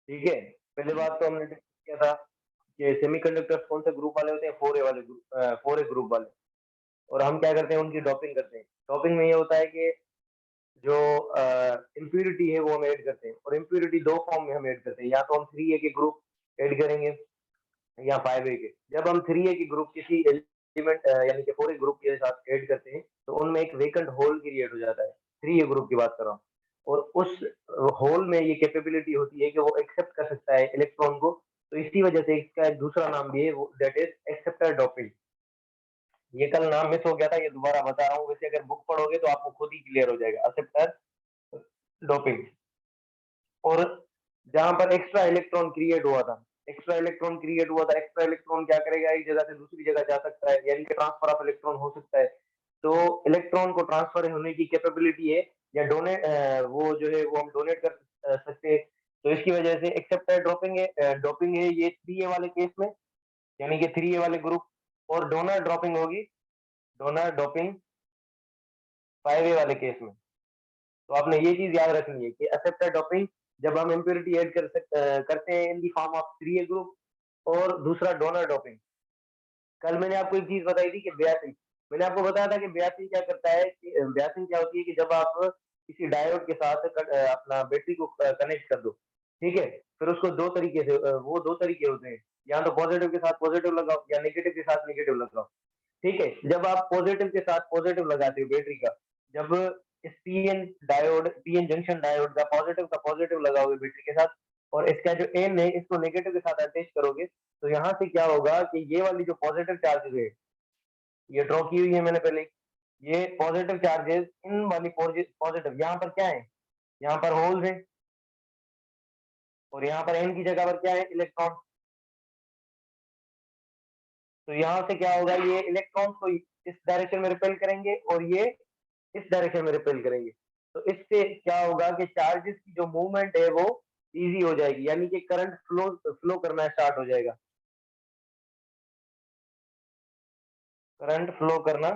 ठीक है। पहले बात तो हमने डिस्कस किया था कि सेमीकंडक्टर्स कौन से ग्रुप वाले होते हैं, 4A वाले ग्रुप, 4A ग्रुप वाले। और हम क्या करते हैं, उनकी डोपिंग करते हैं। डोपिंग में ये होता है कि जो इम्प्यूरिटी है वो हम ऐड करते हैं, और इम्प्यूरिटी दो फॉर्म में हम ऐड करते हैं, या तो हम 3A के ग्रुप ऐड करेंगे या 5A के। जब हम 3A के ग्रुप किसी एलिमेंट यानी कि 4A ग्रुप के साथ ऐड करते हैं तो उनमें एक वेकेंट होल क्रिएट हो जाता है। 3A ग्रुप की बात कर रहा हूँ। और उस होल में ये कैपेबिलिटी होती है कि वो एक्सेप्ट कर सकता है इलेक्ट्रॉन को। तो इसी वजह से इसका एक दूसरा नाम भी है, वो दैट इज एक्सेप्टर डोपिंग। ये कल नाम मिस हो गया था, ये दोबारा बता रहा हूँ। वैसे अगर बुक पढ़ोगे तो आपको खुद ही क्लियर हो जाएगा, एक्सेप्टर डोपिंग। और जहां पर एक्स्ट्रा इलेक्ट्रॉन क्रिएट हुआ था, एक्स्ट्रा इलेक्ट्रॉन क्या करेगा, एक जगह से दूसरी जगह जा सकता है, यानी कि ट्रांसफर ऑफ इलेक्ट्रॉन हो सकता है। तो इलेक्ट्रॉन को ट्रांसफर होने की कैपेबिलिटी है, या डोनेट वो जो है वो हम डोनेट कर सकते हैं। तो इसकी वजह से एक्सेप्टर ड्रॉपिंग है ये 3A वाले केस में, यानी कि 3A वाले ग्रुप। और डोनर ड्रॉपिंग होगी, डोनर ड्रॉपिंग 5A वाले केस में। तो आपने ये चीज याद रखनी है कि एक्सेप्टर डोपिंग जब हम इम्प्योरिटी ऐड करते हैं in the form of 3A group. और दूसरा डोनर डोपिंग। कल मैंने आपको एक चीज बताई थी कि ब्यासिंग, मैंने आपको बताया था कि ब्यासिंग क्या करता है, कि ब्यासिंग क्या होती है कि जब आप किसी डायोड के साथ अपना बैटरी को कनेक्ट कर दो, ठीक है। फिर उसको दो तरीके से वो दो तरीके होते हैं, या तो पॉजिटिव के साथ पॉजिटिव लगाओ या नेगेटिव के साथ नेगेटिव लगाओ, ठीक है। जब आप पॉजिटिव के साथ पॉजिटिव लगाते हो बैटरी का, जब इस पीएन जंक्शन डायोड का पॉजिटिव लगाओगे बैटरी के साथ, और इसका जो एन है इसको नेगेटिव के साथ अटैच करोगे, तो यहाँ से क्या होगा कि ये वाली जो पॉजिटिव चार्जेस है, ये ड्रॉ की हुई है मैंने पहले, ये पॉजिटिव चार्जेस इन वाली पॉजिटिव, यहाँ पर क्या है, यहाँ पर होल्स है, और यहाँ पर एन की जगह पर क्या है, इलेक्ट्रॉन। तो यहाँ से क्या होगा, ये इलेक्ट्रॉन को इस डायरेक्शन में रिपेल करेंगे और ये इस डायरेक्शन में रिपेल करेंगे। तो इससे क्या होगा कि चार्जेस की जो मूवमेंट है वो इजी हो जाएगी, यानी कि करंट फ्लो करना स्टार्ट हो जाएगा, करंट फ्लो करना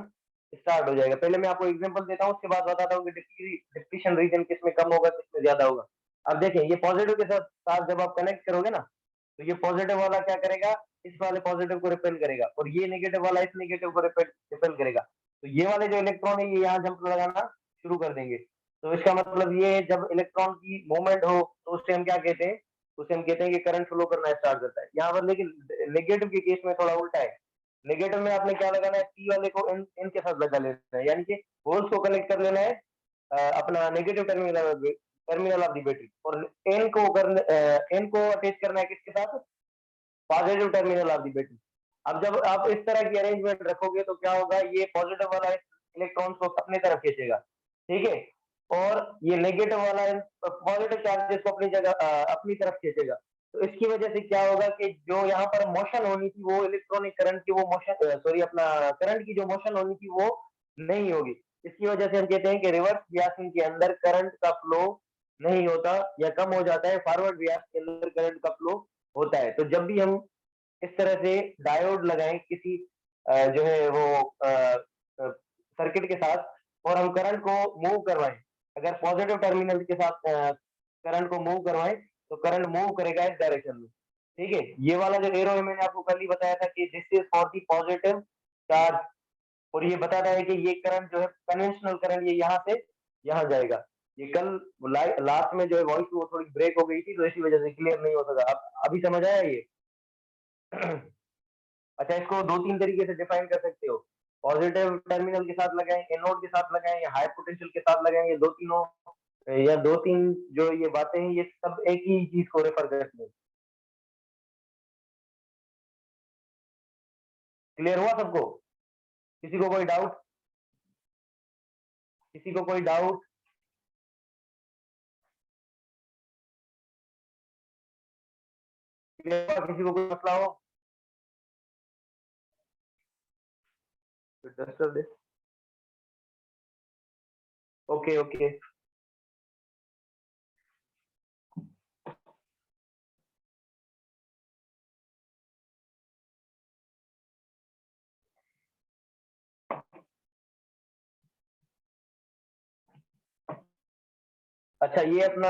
स्टार्ट हो जाएगा। पहले मैं आपको एग्जांपल देता हूँ, उसके बाद बताता हूँ कि डिप्लीशन रीजन किसमें कम होगा किसमें ज्यादा होगा। अब देखें, ये पॉजिटिव के साथ साथ जब आप कनेक्ट करोगे ना, तो ये पॉजिटिव वाला क्या करेगा, इस वाले पॉजिटिव को रिपेल करेगा, और ये नेगेटिव वाला इस नेगेटिव को रिपेल करेगा। तो ये वाले जो इलेक्ट्रॉन है ये यहाँ जंप लगाना शुरू कर देंगे। तो इसका मतलब ये है, जब इलेक्ट्रॉन की मूवमेंट हो तो उससे हम क्या कहते हैं, उसे हम कहते हैं कि करंट फ्लो करना स्टार्ट करता है। यहाँ पर लेकिन नेगेटिव के केस में थोड़ा उल्टा है। नेगेटिव में आपने क्या लगाना है, पी वाले को इन के साथ लगा लेना है, यानी कि होल्स को कनेक्ट कर लेना है अपना negative terminal of the battery, और एन को अटैच करना है किसके साथ, positive terminal of the battery. अब जब आप इस तरह की अरेंजमेंट रखोगे तो क्या होगा, ये पॉजिटिव वाला इलेक्ट्रॉन्स को अपने तरफ खींचेगा, ठीक है। और ये नेगेटिव वाला पॉजिटिव चार्जेस को अपनी जगह अपनी तरफ खींचेगा। तो इसकी वजह से क्या होगा कि जो यहाँ पर मोशन होनी थी, वो इलेक्ट्रॉनिक करंट की वो मोशन सॉरी अपना करंट की जो मोशन होनी थी वो नहीं होगी। इसकी वजह से हम कहते हैं कि रिवर्स बियासिंग के अंदर करंट का फ्लो नहीं होता या कम हो जाता है, फॉरवर्ड बियास के अंदर करंट का फ्लो होता है। तो जब भी हम इस तरह से डायोड लगाएं किसी जो है वो सर्किट के साथ, और हम करंट को मूव करवाएं, अगर पॉजिटिव टर्मिनल के साथ करंट को मूव करवाएं, तो करंट मूव करेगा इस डायरेक्शन में, ठीक है। ये वाला जो एरो है मैंने आपको कल ही बताया था कि this is for the positive charge, और ये बताता है कि ये करंट जो है कन्वेंशनल करंट, ये यहाँ से यहाँ जाएगा। ये कल लास्ट में जो है वॉइस वो थोड़ी ब्रेक हो गई थी, तो इसी वजह से क्लियर नहीं हो सका। अब अभी समझ आया ये? अच्छा, इसको दो तीन तरीके से डिफाइन कर सकते हो, पॉजिटिव टर्मिनल के साथ लगाएं, एनोड के साथ लगाएं, या हाई पोटेंशियल के साथ लगाएं, ये दो तीनों या दो तीन जो ये बातें हैं ये सब एक ही चीज को रेफर करती है। क्लियर हुआ सबको? किसी को कोई डाउट? किसी को कोई डाउट? क्लियर हुआ? किसी को कोई मसला हो? Okay okay. अच्छा, ये अपना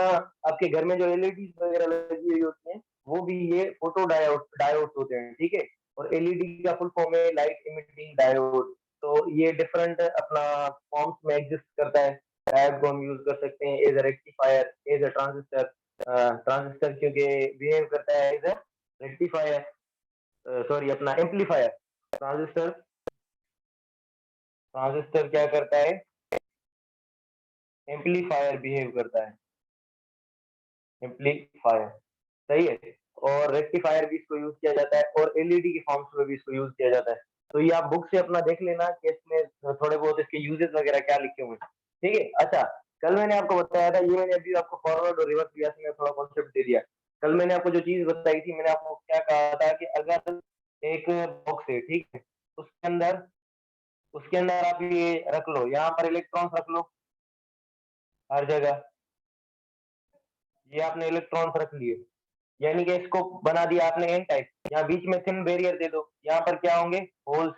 आपके घर में जो एलईडी वगैरह लगी हुई होती हैं, वो भी ये फोटो डायोड्स होते हैं, ठीक है? और एलईडी का फुल फॉर्म है लाइट इमिटिंग डायोड। तो ये डिफरेंट अपना फॉर्म्स में एग्जिस्ट करता है। डायोड को हम यूज कर सकते हैं as a rectifier, as a transistor. Transistor क्योंकि बिहेव करता है एज अ रेक्टिफायर, सॉरी अपना एम्पलीफायर। ट्रांजिस्टर ट्रांजिस्टर क्या करता है? एम्पलीफायर बिहेव करता है, एम्पलीफायर, सही है। और रेक्टिफायर भी इसको यूज किया जाता है और एलईडी के फॉर्म्स में भी इसको यूज किया जाता है। तो ये आप बुक से अपना देख लेना कि इसमें थोड़े बहुत इसके यूजेस वगैरह क्या लिखे हुए हैं, ठीक है? अच्छा, कल मैंने आपको बताया था, ये मैंने अभी आपको फॉरवर्ड और रिवर्स बियास में थोड़ा कॉन्सेप्ट दे दिया। कल मैंने आपको जो चीज बताई थी, मैंने आपको क्या कहा था कि अगर एक बॉक्स है, ठीक है, उसके अंदर उसके अंदर आप ये रख लो, यहाँ पर इलेक्ट्रॉन्स रख लो हर जगह। ये आपने इलेक्ट्रॉन्स रख लिए, यानी कि इसको बना दिया आपने एन टाइप। यहाँ बीच में थिन बैरियर दे दो, यहाँ पर क्या होंगे? होल्स।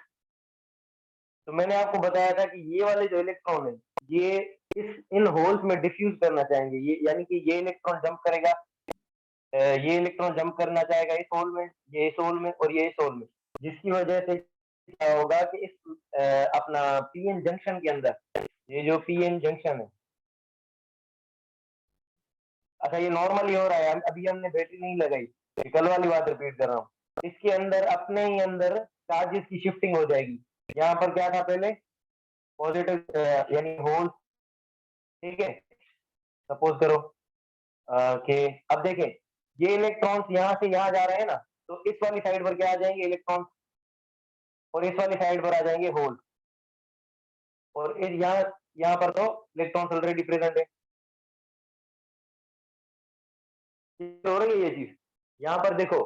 तो मैंने आपको बताया था कि ये वाले जो इलेक्ट्रॉन है, ये इस इन होल्स में डिफ्यूज करना चाहेंगे, ये यानी कि ये इलेक्ट्रॉन जंप करेगा, ये इलेक्ट्रॉन जंप करना चाहेगा इस होल में, ये इस होल में और ये इस होल में। जिसकी वजह से क्या होगा कि इस अपना पीएन जंक्शन के अंदर, ये जो पीएन जंक्शन है, अच्छा ये नॉर्मली हो रहा है, अभी हमने बैटरी नहीं लगाई, ये कल वाली बात रिपीट कर रहा हूँ। इसके अंदर अपने ही अंदर चार्जेस की शिफ्टिंग हो जाएगी। यहाँ पर क्या था पहले? पॉजिटिव यानी होल, ठीक है? सपोज करो कि अब देखें, ये इलेक्ट्रॉन्स यहाँ से यहाँ जा रहे हैं ना, तो इस वाली साइड पर क्या आ जाएंगे? इलेक्ट्रॉन्स। और इस वाली साइड पर आ जाएंगे होल। और इस यहाँ यहाँ पर तो इलेक्ट्रॉन्स ऑलरेडी प्रेजेंट है। हो रही है ये चीज। यहाँ पर देखो,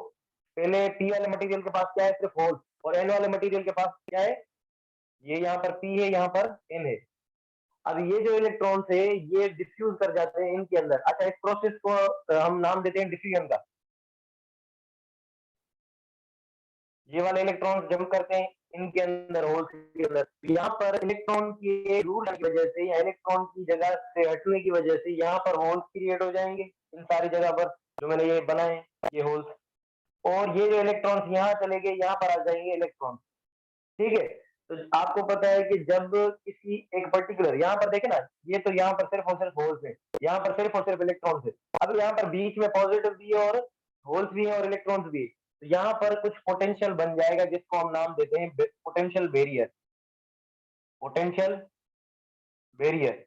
पहले पी वाले मटेरियल के पास क्या है? सिर्फ होल। और एन वाले मटेरियल के पास क्या है? ये यहाँ पर पी है, यहाँ पर एन है। अब ये जो इलेक्ट्रॉन्स है, ये डिफ्यूज कर जाते हैं इनके अंदर। अच्छा, इस प्रोसेस को हम नाम देते हैं डिफ्यूजन का। ये वाले इलेक्ट्रॉन्स जंप करते हैं इनके अंदर, होल्स के अंदर। यहाँ पर इलेक्ट्रॉन की दूर की वजह से या इलेक्ट्रॉन की जगह से हटने की वजह से यहाँ पर होल्स क्रिएट हो जाएंगे इन सारी जगह पर जो मैंने ये बनाए, ये होल्स। और ये जो इलेक्ट्रॉन्स यहाँ चले गए, यहाँ पर आ जाएंगे इलेक्ट्रॉन, ठीक है? तो आपको पता है कि जब किसी एक पर्टिकुलर, यहाँ पर देखे ना, ये तो यहाँ पर सिर्फ और सिर्फ होल्स है, यहाँ पर सिर्फ और सिर्फ इलेक्ट्रॉन्स है। अब यहाँ पर बीच में पॉजिटिव भी है और होल्स भी है और इलेक्ट्रॉन्स भी है। तो यहाँ पर कुछ पोटेंशियल बन जाएगा जिसको हम नाम देते हैं potential barrier. Potential barrier,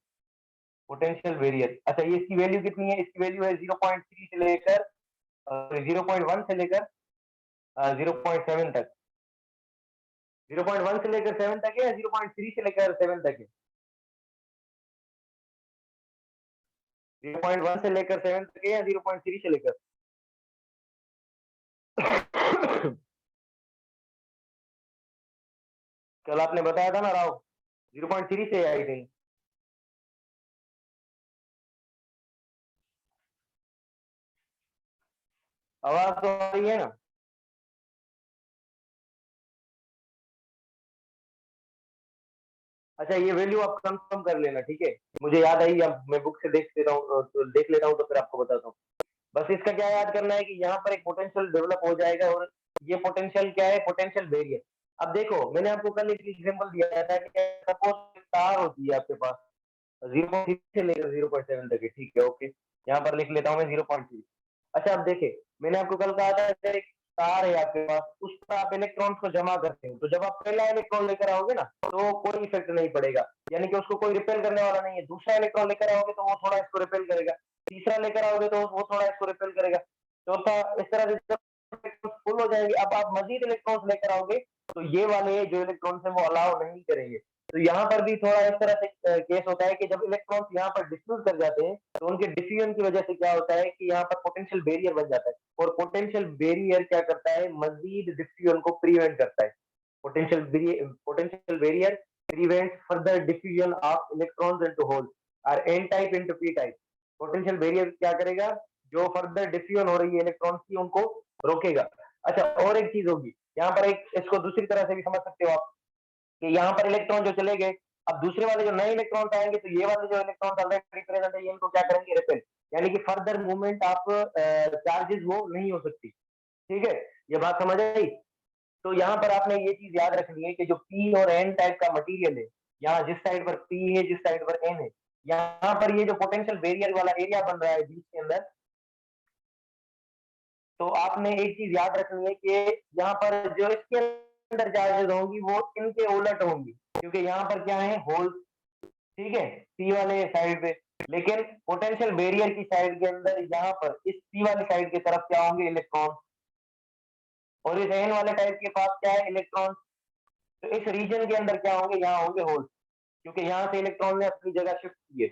potential barrier. अच्छा, ये इसकी वैल्यू कितनी है? इसकी वैल्यू है 0.3 से लेकर 0.1 से लेकर 0.7 तक। 0.1 से लेकर 7 तक है या 0.3 से लेकर 7 तक है? 0.1 से लेकर 7 तक है या 0.3 से लेकर? कल आपने बताया था ना राव, 0.3 से आई थिंक। आवाज तो आ रही है ना? अच्छा, ये वैल्यू आप कंफर्म कर लेना, ठीक है? मुझे याद आई, अब मैं बुक से देख लेता हूँ, तो देख लेता हूँ, तो फिर आपको बताता हूँ। बस इसका क्या याद करना है कि यहाँ पर एक पोटेंशियल डेवलप हो जाएगा। और ये पोटेंशियल क्या है? Potential barrier. अब देखो, मैंने आपको कल एक एग्जांपल दिया था कि सपोज तार होती है आपके पास, 0.3 से लेकर 0.7 तक है, ठीक है? ओके, यहाँ पर लिख लेता हूँ मैं 0.3। अच्छा, अब देखे, मैंने आपको कल कहा था कि एक तार है आपके पास, उस पर आप इलेक्ट्रॉन्स को जमा करते हो। तो जब आप पहला इलेक्ट्रॉन लेकर आओगे ना, तो कोई इफेक्ट नहीं पड़ेगा, यानी कि उसको कोई रिपेल करने वाला नहीं है। दूसरा इलेक्ट्रॉन लेकर आओगे तो वो थोड़ा इसको रिपेल करेगा। तीसरा लेकर आओगे तो वो थोड़ा इसको रिपेल करेगा। चौथा, इस तरह से फुल हो जाएंगे। अब आप मजीद इलेक्ट्रॉन्स लेकर आओगे तो ये वाले जो इलेक्ट्रॉन्स है वो अलाउ नहीं करेंगे। तो यहाँ पर भी थोड़ा इस तरह से केस होता है कि जब इलेक्ट्रॉन्स यहाँ पर डिफ्यूज कर जाते हैं, तो उनके डिफ्यूजन की वजह से क्या होता है कि यहाँ पर पोटेंशियल बैरियर बन जाता है। और पोटेंशियल बैरियर क्या करता है? मजीद डिफ्यूजन को प्रिवेंट करता है। Potential barrier prevents further diffusion of electrons into holes or n type into p type। Potential barrier क्या करेगा? जो फर्दर डिफ्यूजन हो रही है इलेक्ट्रॉन्स की, उनको रोकेगा। अच्छा, और एक चीज होगी यहाँ पर, एक इसको दूसरी तरह से भी समझ सकते हो आप कि यहाँ पर इलेक्ट्रॉन जो चले गए, अब दूसरे वाले जो नए इलेक्ट्रॉन्स आएंगे तो ये वाले जो इलेक्ट्रॉन्स ऑलरेडी प्रेजेंट है इनको क्या करेंगे, रिपेल, यानी कि फर्दर मूवमेंट ऑफ चार्जेस वो नहीं हो सकती। ठीक है, ये बात समझ आई। तो यहाँ पर आपने ये चीज याद रखनी है कि जो पी और एन टाइप का मटेरियल है, यहाँ जिस साइड पर पी है जिस साइड पर एन है, यहाँ पर ये जो पोटेंशियल बैरियर वाला एरिया बन रहा है बीच के अंदर, तो आपने एक चीज याद रखनी है कि यहाँ पर जो इसके अंदर चार्जेस होंगी वो इनके उलट होंगी, क्योंकि यहाँ पर क्या है, होल, ठीक है, पी वाले साइड पे, लेकिन पोटेंशियल बैरियर की साइड के अंदर यहाँ पर इस पी वाली साइड की तरफ क्या होंगे, इलेक्ट्रॉन, और इस एन वाले टाइप के पास क्या है, इलेक्ट्रॉन। तो इस रीजन के अंदर क्या होंगे, यहाँ होंगे होल, क्योंकि यहाँ से इलेक्ट्रॉन ने अपनी जगह शिफ्ट की है।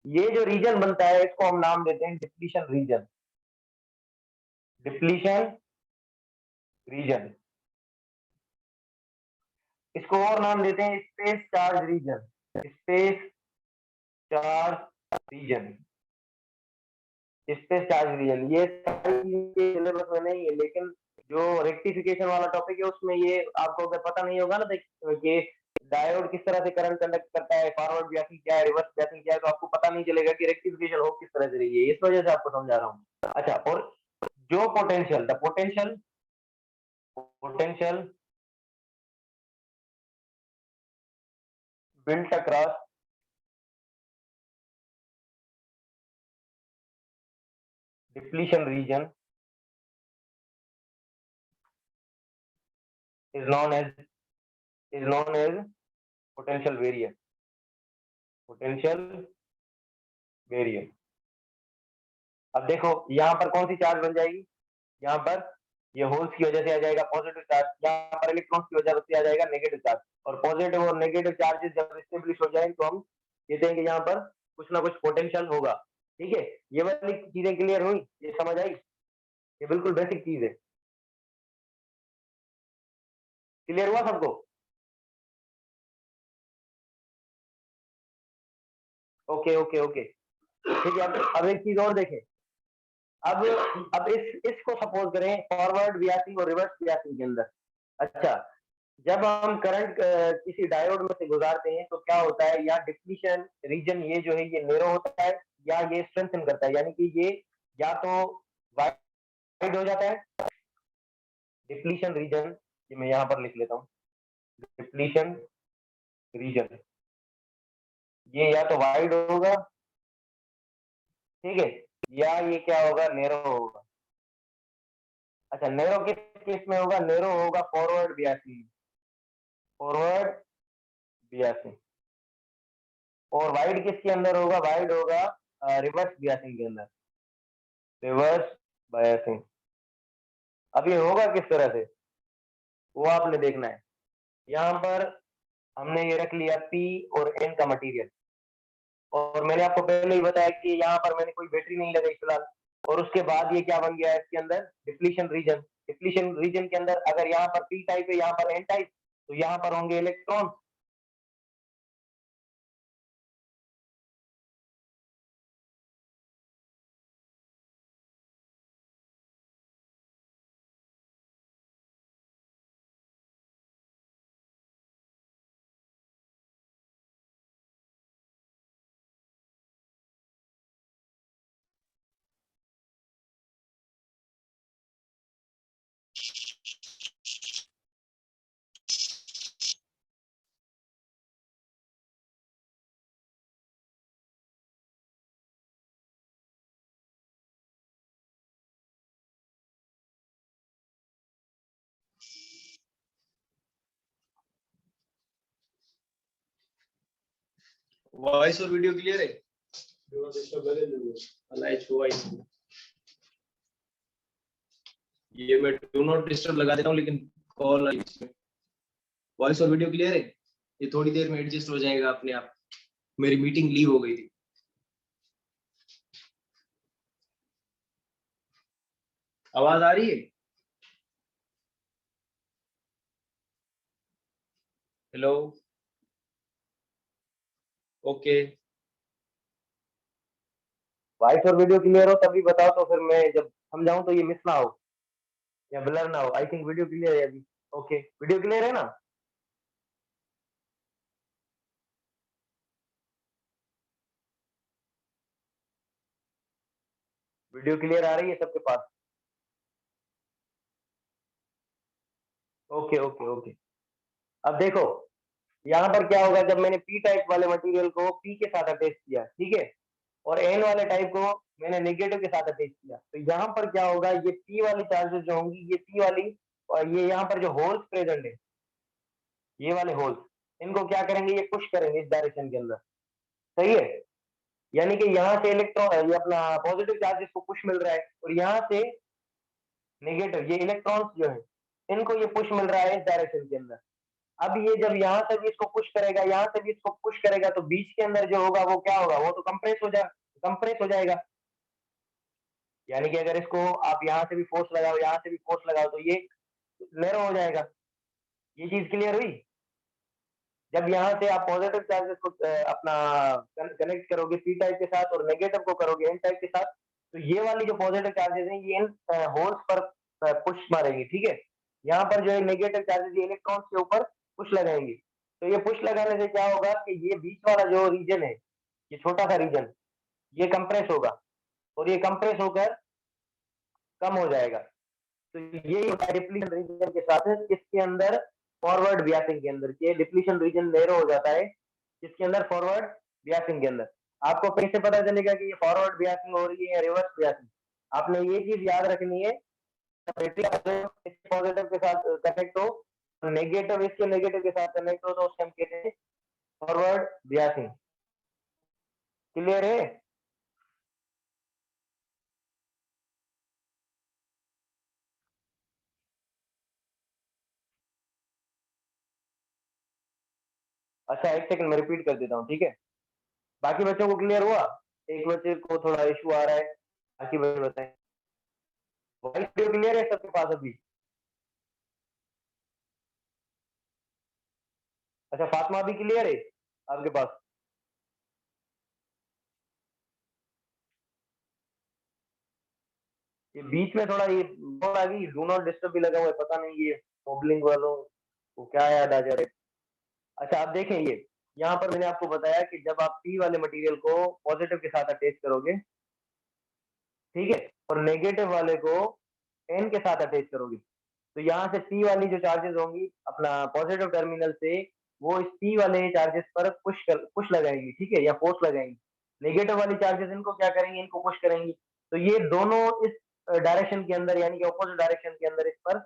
ये जो रीजन बनता है इसको हम नाम देते हैं डिप्लीशन रीजन, डिप्लीशन रीजन। इसको और नाम देते हैं space charge region, space charge region, space charge region. ये सारी चीजें सिलेबस में नहीं है, लेकिन जो रेक्टिफिकेशन वाला टॉपिक है उसमें ये आपको अगर पता नहीं होगा ना कि डायोड किस तरह से करंट कंडक्ट करता है, फॉरवर्ड बायसिंग क्या है, रिवर्स बायसिंग क्या है, तो आपको पता नहीं चलेगा कि रेक्टिफिकेशन हो किस तरह से रही है। इस वजह से आपको समझा रहा हूँ। अच्छा, और जो potential, the potential, potential built across depletion region is known as potential variance, potential variance। अब देखो यहाँ पर कौन सी चार्ज बन जाएगी, यहाँ पर ये होल्स की वजह से आ जाएगा पॉजिटिव चार्ज, यहाँ पर इलेक्ट्रॉन्स की वजह से आ जाएगा नेगेटिव चार्ज, और पॉजिटिव और नेगेटिव चार्जेस जब स्टेब्लिश हो जाएंगे तो हम कहते हैं कि यहाँ पर कुछ ना कुछ पोटेंशियल होगा। ठीक है, ये वाली चीजें क्लियर हुई, ये समझ आई, ये बिल्कुल बेसिक चीज है। क्लियर हुआ सबको? ओके ओके ओके, ठीक है। अब एक चीज और देखें। अब इसको सपोज करें फॉरवर्ड बियासिंग और रिवर्स बियासिंग के अंदर। अच्छा, जब हम करंट किसी डायोड में से गुजारते हैं तो क्या होता है, या डिप्लीशन रीजन ये जो है ये नैरो होता है या ये स्ट्रेंथन करता है, यानी कि ये या तो वाइड हो जाता है, डिप्लीशन रीजन, ये मैं यहाँ पर लिख लेता हूँ, डिप्लीशन रीजन ये या तो वाइड होगा, ठीक है, या ये क्या होगा, नैरो होगा। अच्छा, नैरो किस केस में होगा, नैरो होगा फॉरवर्ड बियासिंग, फॉरवर्ड बियासिंग, और वाइड किसके अंदर होगा, वाइड होगा रिवर्स बियासिंग के अंदर, रिवर्स बायसिंग। अब ये होगा किस तरह से वो आपने देखना है। यहाँ पर हमने ये रख लिया पी और एन का मटेरियल, और मैंने आपको पहले ही बताया कि यहाँ पर मैंने कोई बैटरी नहीं लगाई फिलहाल, और उसके बाद ये क्या बन गया है इसके अंदर, डिप्लीशन रीजन। डिप्लीशन रीजन के अंदर अगर यहाँ पर पी टाइप है यहाँ पर एन टाइप, तो यहाँ पर होंगे इलेक्ट्रॉन, वॉइस और वीडियो क्लियर है? ये मैं डू नॉट डिस्टर्ब लगा देता हूँ, लेकिन कॉल आई इसमें। वॉइस और वीडियो क्लियर है? ये थोड़ी देर में एडजस्ट हो जाएगा अपने आप, मेरी मीटिंग लीव हो गई थी। आवाज आ रही है? Hello, okay. वॉइस और वीडियो क्लियर हो तभी बताओ, तो फिर मैं जब समझाऊं तो ये मिस ना हो या ब्लर ना हो। आई थिंक वीडियो क्लियर है अभी। ओके, वीडियो क्लियर है ना? वीडियो क्लियर आ रही है सबके पास? Okay okay okay. अब देखो यहाँ पर क्या होगा, जब मैंने पी टाइप वाले मटेरियल को पी के साथ अटैच किया, ठीक है, और एन वाले टाइप को मैंने नेगेटिव के साथ अटैच किया, तो यहाँ पर क्या होगा, ये पी वाली चार्जेस जो होंगी, ये पी वाली, और ये यहाँ पर जो होल्स प्रेजेंट है, ये वाले होल्स, इनको क्या करेंगे, ये पुश करेंगे इस डायरेक्शन के अंदर। सही है, यानी कि यहाँ से इलेक्ट्रॉन, ये अपना पॉजिटिव चार्जेस को पुश मिल रहा है, और यहाँ से नेगेटिव, ये इलेक्ट्रॉन्स जो है, इनको ये पुश मिल रहा है इस डायरेक्शन के अंदर। अब ये जब यहाँ से भी इसको पुश करेगा, यहाँ से भी इसको पुश करेगा, तो बीच के अंदर जो होगा वो क्या होगा, वो तो कंप्रेस हो जाएगा। यानी कि अगर इसको आप यहाँ से भी फोर्स लगाओ, यहाँ से भी फोर्स लगाओ, तो ये नैरो हो जाएगा। ये चीज क्लियर हुई? जब यहाँ से आप पॉजिटिव चार्जेस को अपना कनेक्ट करोगे पी टाइप के साथ, और नेगेटिव को करोगे एन टाइप के साथ, तो ये वाली जो पॉजिटिव चार्जेस हैं, ये इन होल्स पर पुश मारेंगे, ठीक है। यहाँ पर जो है नेगेटिव चार्जेस, ये इलेक्ट्रॉन्स के ऊपर पुश लगाएंगे। तो ये पुश लगाने से क्या होगा कि ये बीच वाला जो रीजन है, ये छोटा सा रीजन, ये कंप्रेस होगा, और ये कंप्रेस होकर कम हो जाएगा। तो ये होता है डिप्लीशन रीजन के साथ, इसके अंदर फॉरवर्ड बियासिंग के अंदर, ये डिप्लीशन रीजन नैरो हो जाता है इसके अंदर, फॉरवर्ड बियासिंग के अंदर। आपको कैसे पता चलेगा कि ये फॉरवर्ड बियासिंग हो रही है या रिवर्स बियासिंग? आपने ये चीज याद रखनी है, पॉजिटिव के साथ कनेक्ट हो, नेगेटिव इसके नेगेटिव के साथ कनेक्ट हो, तो उसके हम कहते हैं फॉरवर्ड बियासिंग। क्लियर है? अच्छा एक सेकंड मैं रिपीट कर देता हूँ, ठीक है। बाकी बच्चों को क्लियर हुआ? एक बच्चे को थोड़ा इशू आ रहा है, बाकी बच्चे बताएं। वॉइस क्लियर है सबके पास अभी? अच्छा फातिमा भी क्लियर है आपके पास? ये बीच में थोड़ा ये कॉल आ गई, डू नॉट डिस्टर्ब भी लगा हुआ है, पता नहीं ये मोबलिंग वालों को क्या याद आ जा रहा है। अच्छा आप देखें, ये यहाँ पर मैंने आपको बताया कि जब आप पी वाले मटेरियल को पॉजिटिव के साथ अटैच करोगे, ठीक है, और नेगेटिव वाले को एन के साथ अटैच करोगे, तो यहाँ से पी वाली जो चार्जेस होंगी अपना पॉजिटिव टर्मिनल से, वो इस पी वाले चार्जेस पर पुश लगाएंगी, ठीक है, या फोर्स लगाएंगी। नेगेटिव वाली चार्जेस इनको क्या करेंगी, इनको पुश करेंगी। तो ये दोनों इस डायरेक्शन के अंदर, यानी कि ऑपोजिट डायरेक्शन के अंदर इस पर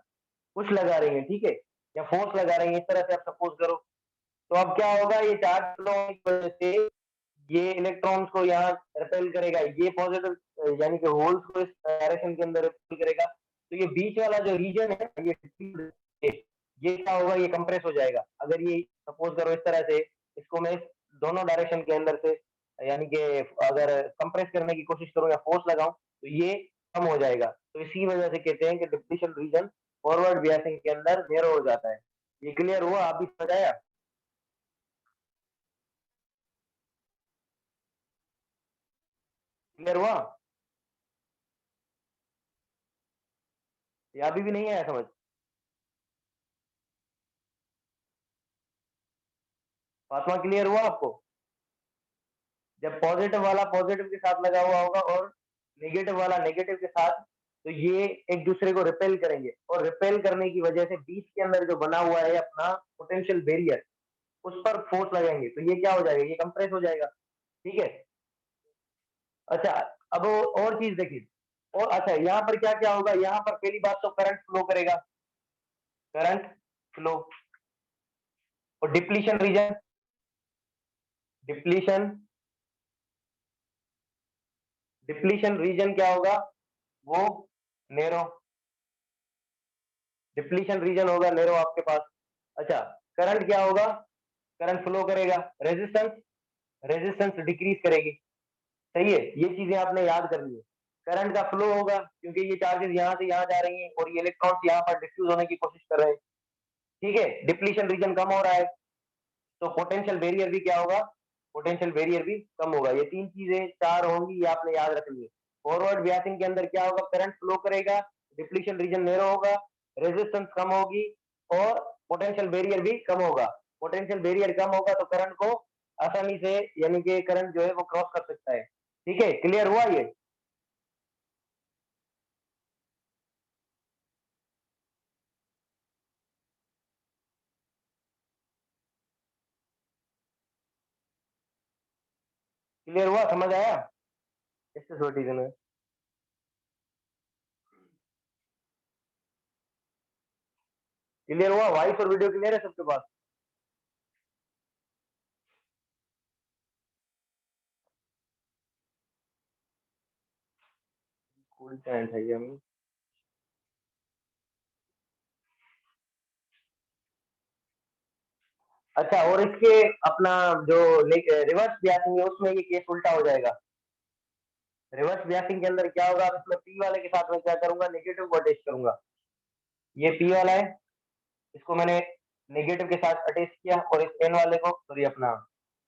पुश लगा रही है, ठीक है, या फोर्स लगा रही है, इस तरह से आप सपोज करो। तो अब क्या होगा, ये चार्ज फ्लो होने की वजह से ये इलेक्ट्रॉन्स को यहाँ रिपेल करेगा, ये पॉजिटिव यानी कि होल्स को इस डायरेक्शन के अंदर रिपेल करेगा। तो ये बीच वाला जो रीजन है, ये क्या होगा, ये कंप्रेस हो जाएगा। अगर ये सपोज करो इस तरह से, इसको मैं दोनों डायरेक्शन के अंदर से, यानी कि अगर कंप्रेस करने की कोशिश करूं या फोर्स लगाऊं, तो ये कम हो जाएगा। तो इसी वजह से कहते हैं कि डिप्लीशन रीजन फॉरवर्ड बियासिंग के अंदर नैरो हो जाता है। ये क्लियर हुआ? आप भी समझ आया? क्लियर हुआ? या अभी भी नहीं आया समझ? फातिमा क्लियर हुआ आपको? जब पॉजिटिव वाला पॉजिटिव के साथ लगा हुआ होगा और नेगेटिव वाला नेगेटिव के साथ, तो ये एक दूसरे को रिपेल करेंगे, और रिपेल करने की वजह से बीच के अंदर जो बना हुआ है अपना पोटेंशियल बैरियर, उस पर फोर्स लगाएंगे, तो ये क्या हो जाएगा, ये कंप्रेस हो जाएगा, ठीक है। अच्छा अब और चीज देखिए, और अच्छा यहाँ पर क्या क्या होगा, यहाँ पर पहली बात तो करंट फ्लो करेगा, करंट फ्लो। और depletion region, depletion depletion region क्या होगा, वो नैरो, डिप्लीशन रीजन होगा नैरो आपके पास। अच्छा करंट क्या होगा, करंट फ्लो करेगा, रेजिस्टेंस, रेजिस्टेंस डिक्रीज करेगी। सही है, ये चीजें आपने याद करनी है। करंट का फ्लो होगा क्योंकि ये चार्जेस यहाँ से यहाँ जा रही हैं, और ये इलेक्ट्रॉन्स यहाँ पर डिफ्यूज होने की कोशिश कर रहे हैं, ठीक है, डिप्लीशन रीजन कम हो रहा है, तो पोटेंशियल बैरियर भी क्या होगा, पोटेंशियल बैरियर भी कम होगा। ये तीन चीजें चार होंगी, ये आपने याद रखनी है। फॉरवर्ड बियासिंग के अंदर क्या होगा, करंट फ्लो करेगा, डिप्लीशन रीजन नैरो होगा, रेजिस्टेंस कम होगी, और पोटेंशियल बैरियर भी कम होगा। पोटेंशियल बैरियर कम होगा तो करंट को आसानी से, यानी कि करंट जो है वो क्रॉस कर सकता है। ठीक है, क्लियर हुआ ये? क्लियर हुआ, समझ आया? इससे छोटी में क्लियर हुआ? वॉइस और वीडियो क्लियर है सबके पास? कूल टाइम है ये हम। अच्छा, और इसके अपना जो रिवर्स ब्यासिंग है उसमें ये केस उल्टा हो जाएगा। रिवर्स ब्यासिंग के अंदर क्या होगा, इसमें पी वाले के साथ में क्या करूंगा, नेगेटिव को अटैच करूंगा। ये पी वाला है, इसको मैंने नेगेटिव के साथ अटैच किया, और इस एन वाले को, सॉरी अपना,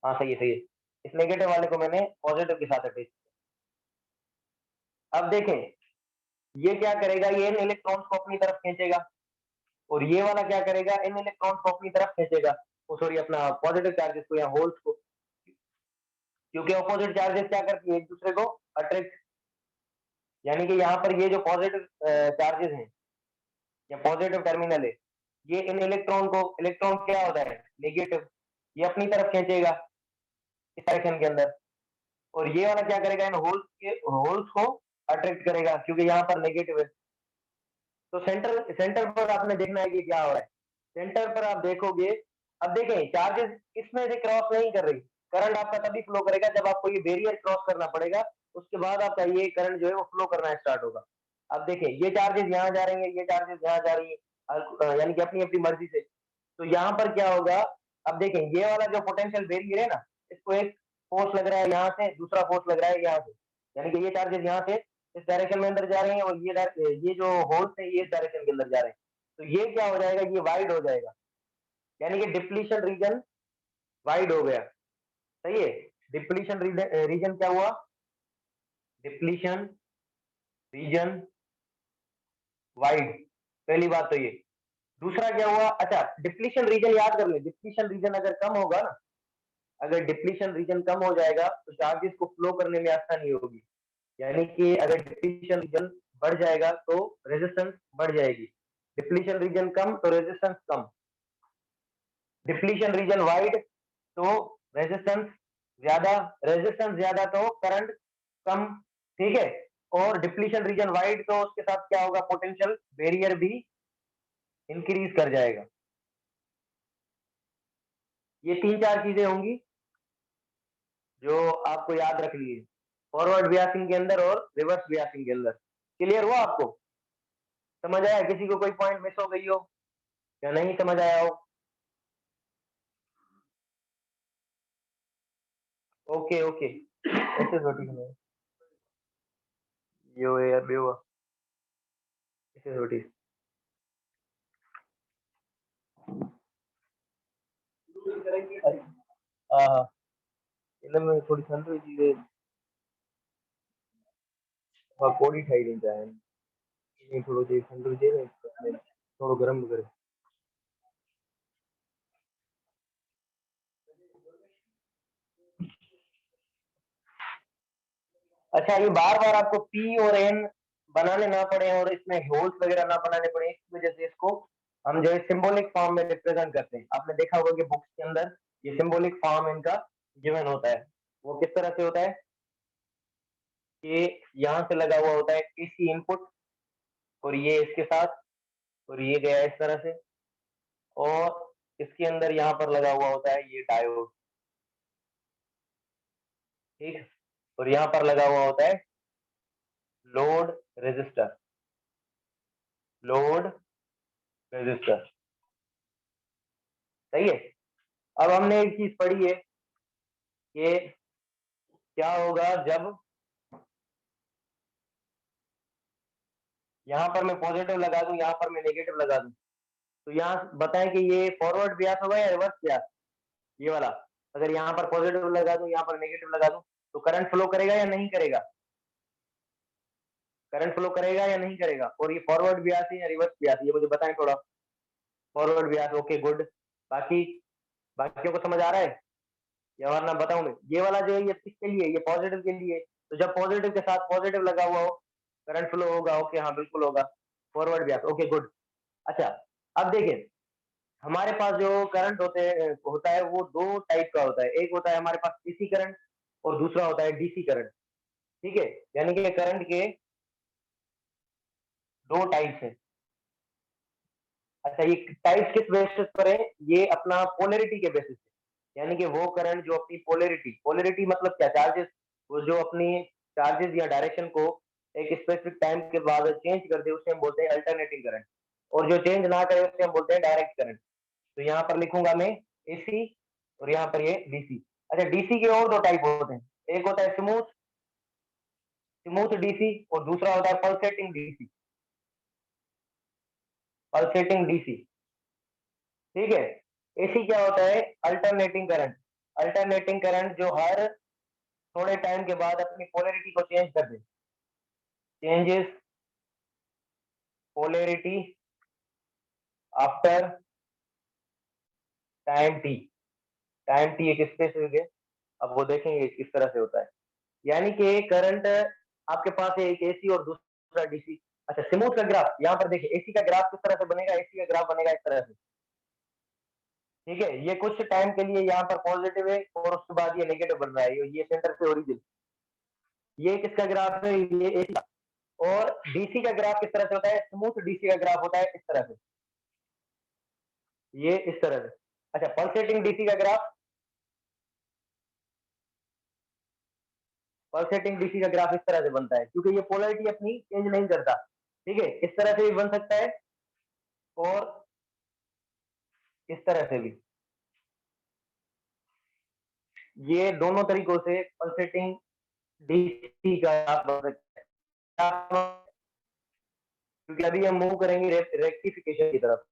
हाँ सही है सही है, इस नेगेटिव वाले को मैंने पॉजिटिव के साथ अटैच किया। अब देखें ये क्या करेगा, ये इन इलेक्ट्रॉन्स को अपनी तरफ खींचेगा, और ये वाला क्या करेगा, इन इलेक्ट्रॉन्स को अपनी तरफ खींचेगा, सॉरी अपना पॉजिटिव चार्जेस को या होल्स को, क्योंकि ऑपोजिट चार्जेस क्या करती है, एक दूसरे को अट्रैक्ट। यानी कि यहाँ पर ये जो पॉजिटिव चार्जेस हैं या पॉजिटिव टर्मिनल है, ये इन इलेक्ट्रॉन को, इलेक्ट्रॉन क्या होता है नेगेटिव, ये अपनी तरफ खींचेगा इस डायरेक्शन के अंदर, और ये वाला क्या करेगा, इन होल्स को अट्रैक्ट करेगा, क्योंकि यहाँ पर नेगेटिव है। तो सेंटर सेंटर पर आपने देखना है कि क्या हो रहा है। सेंटर पर आप देखोगे, अब देखें चार्जेस इसमें से क्रॉस नहीं कर रही, करंट आपका तभी फ्लो करेगा जब आपको ये बैरियर क्रॉस करना पड़ेगा, उसके बाद आपका ये करंट जो है वो फ्लो करना स्टार्ट होगा। अब देखें ये चार्जेस यहाँ जा रही है, ये चार्जेस यहाँ जा रही है, यानी कि अपनी अपनी मर्जी से। तो यहाँ पर क्या होगा, अब देखें ये वाला जो पोटेंशियल बैरियर है ना, इसको एक फोर्स लग रहा है यहाँ से, दूसरा फोर्स लग रहा है यहाँ से, यानी कि ये चार्जेस यहाँ से इस डायरेक्शन में अंदर जा रहे हैं, और ये जो होल्स है ये इस डायरेक्शन के अंदर जा रहे हैं। तो ये क्या हो जाएगा, ये वाइड हो जाएगा, यानी कि डिप्लीशन रीजन वाइड हो गया। सही है, डिप्लीशन रीजन क्या हुआ, डिप्लीशन रीजन वाइड, पहली बात तो ये। दूसरा क्या हुआ, अच्छा डिप्लीशन रीजन याद कर ले, डिप्लीशन रीजन अगर कम होगा ना, अगर डिप्लीशन रीजन कम हो जाएगा तो चार्जेस को फ्लो करने में आसानी होगी। यानी कि अगर डिप्लीशन रीजन बढ़ जाएगा तो रेजिस्टेंस बढ़ जाएगी, डिप्लीशन रीजन कम तो रेजिस्टेंस कम, डिप्लीशन रीजन वाइड तो रेजिस्टेंस ज्यादा, रेजिस्टेंस ज्यादा तो करंट कम, ठीक है। और डिप्लीशन रीजन वाइड तो उसके साथ क्या होगा, पोटेंशियल बैरियर भी इंक्रीज कर जाएगा। ये तीन चार चीजें होंगी जो आपको याद रखनी है, फॉरवर्ड बियासिंग के अंदर और रिवर्स बियासिंग के अंदर। क्लियर हुआ आपको, समझ आया? किसी को कोई पॉइंट मिस हो गई हो या नहीं समझ आया हो? ओके ओके, ऐसे छोटी समझ, यो यार बेवा, ऐसे छोटी, हाँ हाँ, इनमें थोड़ी ठंड हुई थी, हाँ कोड़ी खाई नहीं जाए, ये थोड़ो जे ठंड हुई जाए ना, थोड़ो गरम करे। अच्छा, ये बार बार आपको पी और एन बनाने ना पड़े और इसमें होल्स वगैरह ना बनाने पड़े, इस वजह से इसको हम जो है सिंबॉलिक फॉर्म में रिप्रेजेंट करते हैं। आपने देखा होगा कि बुक्स के अंदर ये सिंबॉलिक फॉर्म इनका गिवन होता है। वो किस तरह से होता है कि यहाँ से लगा हुआ होता है एसी इनपुट, और ये इसके साथ, और ये गया इस तरह से, और इसके अंदर यहाँ पर लगा हुआ होता है ये डायोड, ठीक, और यहाँ पर लगा हुआ होता है लोड रेजिस्टर, लोड रेजिस्टर, सही है। अब हमने एक चीज पढ़ी है कि क्या होगा जब यहाँ पर मैं पॉजिटिव लगा दूं, यहाँ पर मैं नेगेटिव लगा दूं, तो यहाँ बताएं कि ये फॉरवर्ड ब्यास होगा या रिवर्स ब्यास, ये वाला। अगर यहाँ पर पॉजिटिव लगा दूं, यहाँ पर नेगेटिव लगा दूं, तो करंट फ्लो करेगा या नहीं करेगा, करंट फ्लो करेगा या नहीं करेगा? और ये फॉरवर्ड ब्यास है या रिवर्स ब्यास, ये मुझे बताएं थोड़ा। Forward Beas, okay good. बाकी बाकियों को समझ आ रहा है या वरना बताऊं मैं? ये वाला जो है ये किसके लिए, ये पॉजिटिव के लिए, तो जब पॉजिटिव के साथ पॉजिटिव लगा हुआ हो करंट फ्लो होगा, ओके हाँ बिल्कुल होगा, फॉरवर्ड ब्यास, ओके गुड। अच्छा, अब देखिए हमारे पास जो करंट होता है वो दो टाइप का होता है, एक होता है हमारे पास एसी करंट, और दूसरा होता है डीसी करंट। ठीक है, यानी कि करंट के दो टाइप्स हैं। अच्छा, ये टाइप्स किस बेसिस पर है? ये अपना पोलैरिटी के बेसिस पे, यानी कि वो करंट जो अपनी पोलैरिटी मतलब क्या, चार्जेस, वो जो अपनी चार्जेस या डायरेक्शन को एक स्पेसिफिक टाइम के बाद चेंज कर दे, उसे हम बोलते हैं अल्टरनेटिंग करंट। और जो चेंज ना करे उसे हम बोलते हैं डायरेक्ट करंट। तो यहाँ पर लिखूंगा मैं एसी, और यहाँ पर ये डीसी। अच्छा, डीसी के और दो टाइप होते हैं, एक होता है स्मूथ डीसी, और दूसरा होता है पल्सेटिंग डीसी। ठीक है, एसी क्या होता है? अल्टरनेटिंग करंट जो हर थोड़े टाइम के बाद अपनी पोलैरिटी को चेंज कर दे। Changes polarity after time T. Time T एक स्पेसिफिक है, अब वो देखेंगे किस तरह से होता है। यानी कि करंट आपके पास है एक एसी और दूसरा डीसी। अच्छा, स्मूथ का ग्राफ यहाँ पर देखिए, एसी का ग्राफ किस तरह से बनेगा, एसी का ग्राफ बनेगा इस तरह से। ठीक है, ये कुछ टाइम के लिए यहाँ पर पॉजिटिव है और उसके बाद ये नेगेटिव बन रहा है, ये सेंटर से ओरिजिन। ये किसका ग्राफ है? ये एसी का। और डीसी का ग्राफ किस तरह से होता है? स्मूथ डीसी का ग्राफ होता है इस तरह से, ये इस तरह से। अच्छा, पल्सेटिंग डीसी का ग्राफ, पल्सेटिंग डीसी का ग्राफ इस तरह से बनता है, क्योंकि ये पोलैरिटी अपनी चेंज नहीं करता। ठीक है, इस तरह से भी बन सकता है और इस तरह से भी। ये दोनों तरीकों से पल्सेटिंग डीसी का ग्राफ बन सकता है, क्योंकि अभी हम मूव करेंगे रेक्टिफिकेशन की तरफ।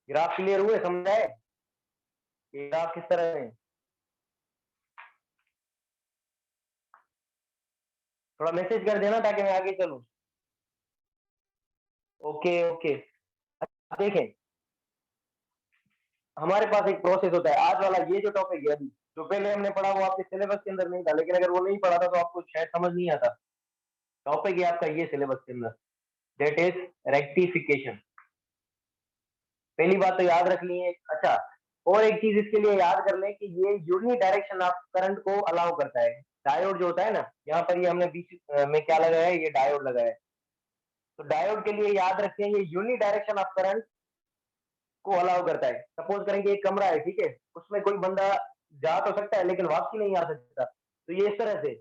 ग्राफ क्लियर हुए, समझ आए ये ग्राफ किस तरह है? थोड़ा मैसेज कर देना ताकि मैं आगे चलूं। ओके ओके, देखें, हमारे पास एक प्रोसेस होता है। आज वाला ये जो टॉपिक है, अभी जो पहले हमने पढ़ा वो आपके सिलेबस के अंदर नहीं था, लेकिन अगर वो नहीं पढ़ा था तो आपको शायद समझ नहीं आता। टॉपिक है आपका ये सिलेबस के अंदर, दैट इज रेक्टिफिकेशन। पहली बात तो याद रखनी है। अच्छा, और एक चीज इसके लिए याद कर लें कि ये यूनि डायरेक्शन ऑफ करंट को अलाउ करता है। डायोड जो होता है ना, यहाँ पर ये हमने बीच में क्या लगाया है? ये डायोड लगाया है। तो डायोड के लिए याद रखें, ये यूनि डायरेक्शन ऑफ करंट को अलाउ करता है। सपोज करेंगे एक कमरा है, ठीक है, उसमें कोई बंदा जा तो सकता है लेकिन वापसी नहीं आ सकता। तो ये इस तरह से,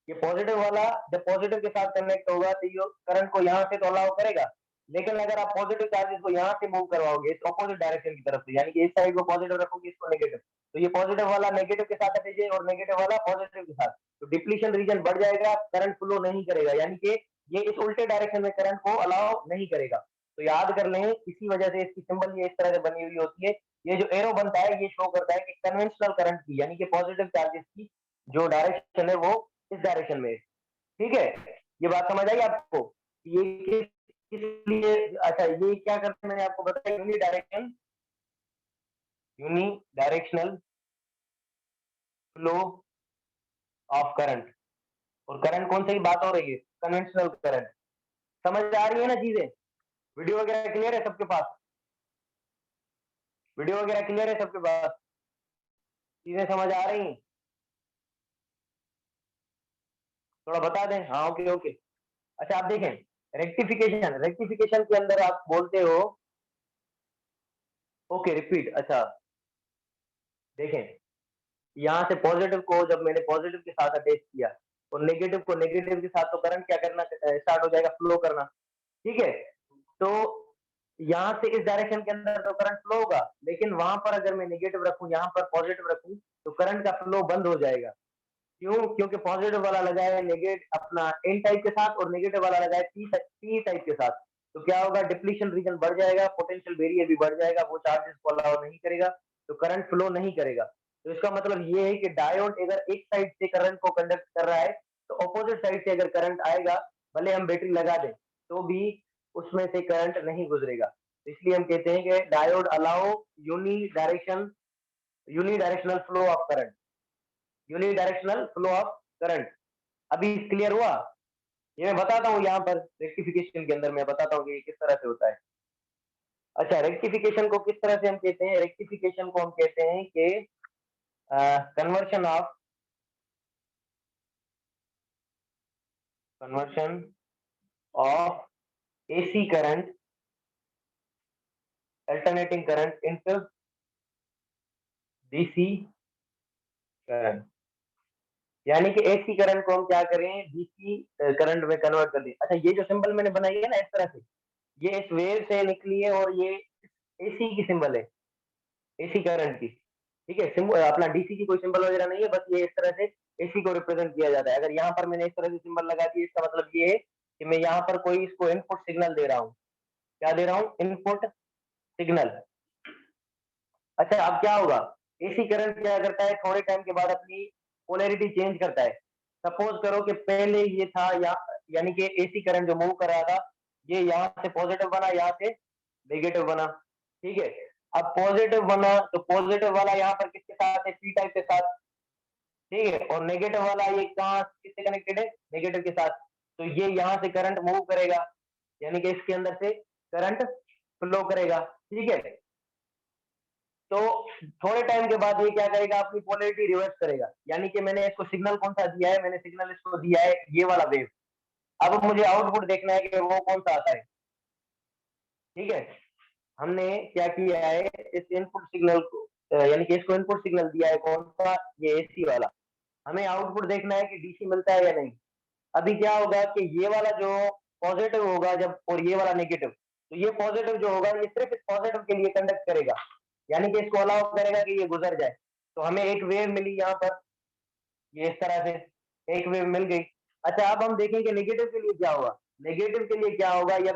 ये पॉजिटिव वाला जब पॉजिटिव के साथ कनेक्ट होगा तो ये करंट को यहाँ से तो अलाउ करेगा, लेकिन अगर आप पॉजिटिव चार्जेस को यहाँ से मूव करवाओगे इस ऑपोजिट डायरेक्शन की तरफ से, यानी कि इस साइड को पॉजिटिव रखोगे, इसको नेगेटिव, तो ये पॉजिटिव वाला नेगेटिव के साथ अटैच है और नेगेटिव वाला पॉजिटिव के साथ, तो डिप्लीशन रीजन बढ़ जाएगा, करंट फ्लो नहीं करेगा, यानी कि ये इस उल्टे डायरेक्शन में करंट को अलाउ नहीं करेगा। तो याद कर लें, इसी वजह से इसकी सिंबल ये इस तरह से बनी हुई होती है। ये जो एरो बनता है ये शो करता है कि कन्वेंशनल करंट की, यानी कि पॉजिटिव चार्जेस की जो डायरेक्शन है वो इस डायरेक्शन में है। ठीक है, ये बात समझ आई आपको? ये किस लिए? अच्छा, ये क्या करते हैं मैंने आपको बताया, unidirectional flow of current. और करंट कौन सी बात हो रही है? Conventional current. समझ आ रही है ना चीजें? वीडियो वगैरह क्लियर है सबके पास? वीडियो वगैरह क्लियर है सबके पास? चीजें समझ आ रही हैं? थोड़ा बता दें। हाँ, ओके ओके। अच्छा, आप देखें, रेक्टिफिकेशन के अंदर आप बोलते हो, ओके रिपीट। अच्छा, देखें, यहाँ से पॉजिटिव को जब मैंने पॉजिटिव के साथ अटैच किया और नेगेटिव को नेगेटिव के साथ, तो करंट क्या करना स्टार्ट हो जाएगा? फ्लो करना। ठीक है, तो यहाँ से इस डायरेक्शन के अंदर तो करंट फ्लो होगा, लेकिन वहां पर अगर मैं नेगेटिव रखूं, यहाँ पर पॉजिटिव रखूं, तो करंट का फ्लो बंद हो जाएगा। क्यों? क्योंकि पॉजिटिव वाला लगा है नेगेटिव अपना एन टाइप के साथ और नेगेटिव वाला लगा है पी टाइप के साथ। तो क्या होगा? डिप्लीशन रीजन बढ़ जाएगा, पोटेंशियल बैरियर भी बढ़ जाएगा, वो चार्जेस को अलाउ नहीं करेगा, तो करंट फ्लो नहीं करेगा। तो इसका मतलब ये है कि डायोड अगर एक साइड से करंट को कंडक्ट कर रहा है, तो ऑपोजिट साइड से अगर करंट आएगा, भले हम बैटरी लगा दें तो भी उसमें से करंट नहीं गुजरेगा। इसलिए हम कहते हैं कि diode allow uni unidirectional flow of current, unidirectional flow of current. अभी क्लियर हुआ? ये मैं बताता हूँ, यहाँ पर रेक्टिफिकेशन के अंदर मैं बताता हूँ कि किस तरह से होता है। अच्छा, रेक्टिफिकेशन को किस तरह से हम कहते हैं? रेक्टिफिकेशन को हम कहते हैं कि conversion of AC current, alternating current into DC current. यानी कि एसी करंट को हम क्या करें, डीसी करंट में कन्वर्ट कर दें। अच्छा, ये जो सिंबल मैंने बनाई है ना इस तरह से, ये इस वेव से निकली है और ये एसी की सिंबल है, एसी करंट की। ठीक है, अपना डीसी की कोई सिंबल वगैरह नहीं है, बस ये इस तरह से एसी को रिप्रेजेंट किया जाता है। अगर यहाँ पर मैंने इस तरह से सिंबल लगा दिया, इसका मतलब ये है कि मैं यहाँ पर कोई इसको इनपुट सिग्नल दे रहा हूँ। क्या दे रहा हूँ? Input signal. अच्छा, अब क्या होगा, एसी करंट क्या करता है, थोड़े टाइम के बाद अपनी पोलैरिटी चेंज करता है। सपोज करो कि पहले ये था यानी कि एसी करंट जो मूव कर रहा था, ये यहाँ से पॉजिटिव बना, यहाँ से नेगेटिव बना। ठीक है, अब पॉजिटिव बना तो पॉजिटिव वाला यहाँ पर किसके साथ है? पी टाइप के साथ। ठीक है, और नेगेटिव वाला ये कहाँ किससे कनेक्टेड है? नेगेटिव के साथ। तो ये यहाँ से करंट मूव करेगा, यानी कि इसके अंदर से करंट फ्लो करेगा। ठीक है, तो थोड़े टाइम के बाद ये क्या करेगा, अपनी पोलैरिटी रिवर्स करेगा। यानी कि मैंने इसको सिग्नल कौन सा दिया है? मैंने सिग्नल इसको दिया है ये वाला वेव। अब मुझे आउटपुट देखना है कि वो कौन सा आता है। ठीक है, हमने क्या किया है, इस इनपुट सिग्नल को यानी कि इसको इनपुट सिग्नल दिया है कौन सा? ये एसी वाला। हमें आउटपुट देखना है कि डीसी मिलता है या नहीं। अभी क्या होगा कि ये वाला जो पॉजिटिव होगा जब, और ये वाला नेगेटिव, तो ये पॉजिटिव जो होगा ये सिर्फ इस पॉजिटिव के लिए कंडक्ट करेगा, यानी कि इसको अलाउ करेगा कि ये गुजर जाए। तो हमें एक वेव मिली यहाँ पर, ये इस तरह से एक वेव मिल गई। अच्छा, अब हम देखेंगे नेगेटिव के लिए क्या होगा। नेगेटिव के लिए क्या होगा, या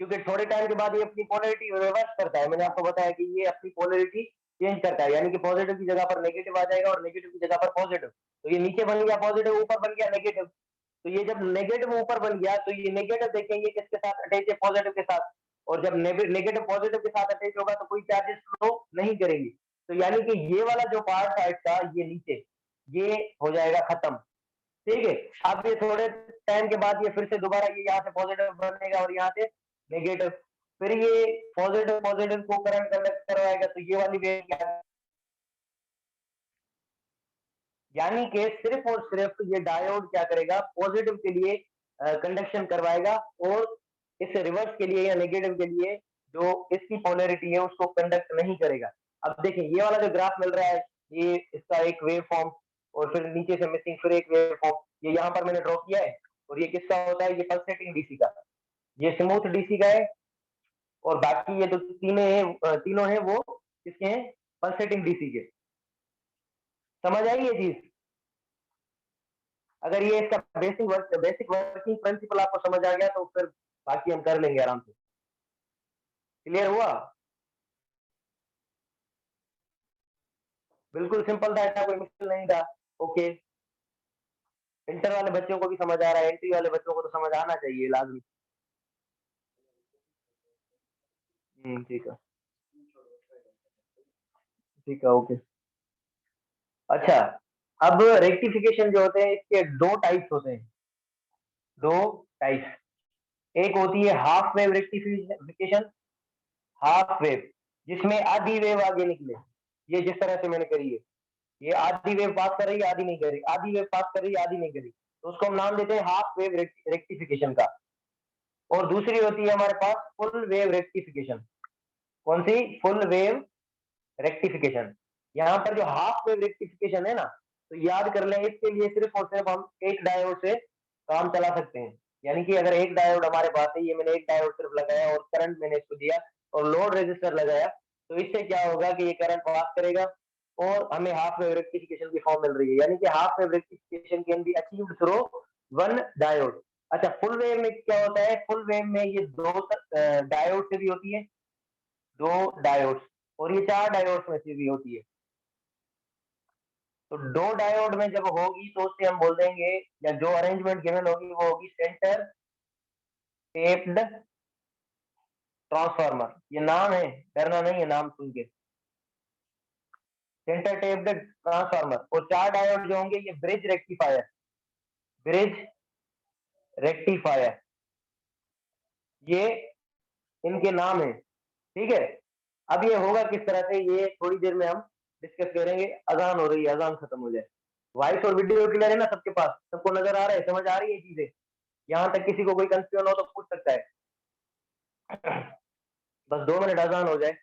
क्योंकि थोड़े टाइम के बाद ये अपनी पोलैरिटी रिवर्स करता है। मैंने आपको बताया कि ये अपनी पोलैरिटी चेंज करता है, यानी कि पॉजिटिव की जगह पर नेगेटिव आ जाएगा और नेगेटिव की जगह पर पॉजिटिव। तो ये नीचे बन गया पॉजिटिव, ऊपर बन गया नेगेटिव। तो ये जब नेगेटिव ऊपर बन गया तो ये नेगेटिव देखेंगे किसके साथ अटैच है? पॉजिटिव के साथ। और जब नेगेटिव पॉजिटिव के साथ अटैच होगा तो कोई चार्जेस फ्लो नहीं करेंगे। तो यानी कि ये वाला जो पार्ट था इसका, ये नीचे, ये हो जाएगा खत्म। ठीक है, अब ये थोड़े टाइम के बाद ये फिर से दोबारा ये यहाँ से पॉजिटिव बनेगा और यहाँ से नेगेटिव। फिर ये पॉजिटिव पॉजिटिव को करंट कंडक्ट करवाएगा, तो ये वाली वेव क्या, यानी कि सिर्फ और सिर्फ ये डायोड क्या करेगा, पॉजिटिव के लिए कंडक्शन करवाएगा, और इस रिवर्स के लिए या नेगेटिव के लिए जो इसकी पोलैरिटी है उसको कंडक्ट नहीं करेगा। अब देखें, ये वाला जो ग्राफ मिल रहा है, ये इसका एक वेव फॉर्म, और फिर नीचे से मिसिंग फिर एक वेव फॉर्म, ये यहाँ पर मैंने ड्रॉ किया है। और ये किसका होता है? ये पल्सेटिंग डीसी का, ये स्मूथ डीसी का है। और बाकी ये जो तीनों है वो किसके हैं? पल्सेटिंग डीसी के। समझ आई ये चीज? अगर ये इसका बेसिक वर्किंग प्रिंसिपल आपको समझ आ गया तो फिर बाकी हम कर लेंगे आराम से। क्लियर हुआ? बिल्कुल सिंपल था, ऐसा कोई मुश्किल नहीं था। ओके, इंटर वाले बच्चों को भी समझ आ रहा है, एंट्री वाले बच्चों को तो समझ आना चाहिए लाजमी। ठीक है, ठीक है, ओके। अच्छा, अब रेक्टिफिकेशन जो होते हैं इसके दो टाइप्स होते हैं, दो टाइप्स। एक होती है half wave rectification, half wave, जिसमें आधी वेव आगे निकले, ये जिस तरह से मैंने करी है, ये आधी वेव पास कर रही है आधी नहीं कर रही, आधी वेव पास कर रही है आधी नहीं कर रही, तो उसको हम नाम देते हैं हाफ वेव रेक्टिफिकेशन का। और दूसरी होती है हमारे पास फुल वेव रेक्टिफिकेशन। कौन सी? Full wave rectification. यहाँ पर जो हाफ वेव रेक्टिफिकेशन है ना, तो याद कर लें, इसके लिए सिर्फ और सिर्फ हम एक डायोड से काम चला सकते हैं। यानी कि अगर एक डायोड हमारे पास है, ये मैंने एक डायोड सिर्फ लगाया और करंट मैंने इसको दिया और लोड रेजिस्टर लगाया, तो इससे क्या होगा कि ये करंट पास करेगा और हमें हाफ वेव रेक्टिफिकेशन की फॉर्म मिल रही है। यानी कि half wave rectification can be achieved through one diode. अच्छा, फुल वेव में क्या होता है? फुल वेव में ये दो डायोड से भी होती है, दो डायोड्स, और ये चार डायोड्स में से भी होती है। तो दो डायोड में जब होगी तो उससे हम बोल देंगे, या जो अरेंजमेंट गिवन होगी वो होगी सेंटर टेप्ड ट्रांसफार्मर। ये नाम है, डरना नहीं है नाम सुन के। Centre taped transformer. और चार डायोड जो होंगे ये ब्रिज रेक्टिफायर, ब्रिज रेक्टिफायर, ये इनके नाम है। ठीक है। अब ये होगा किस तरह से, ये थोड़ी देर में हम डिस्कस करेंगे। अजान हो रही है, अजान खत्म हो जाए। वॉइस और वीडियो क्लियर है ना सबके पास? सबको नजर आ रहा है, समझ आ रही है चीजें? यहाँ तक किसी को कोई कंफ्यूजन हो तो पूछ सकता है। बस 2 मिनट अजान हो जाए।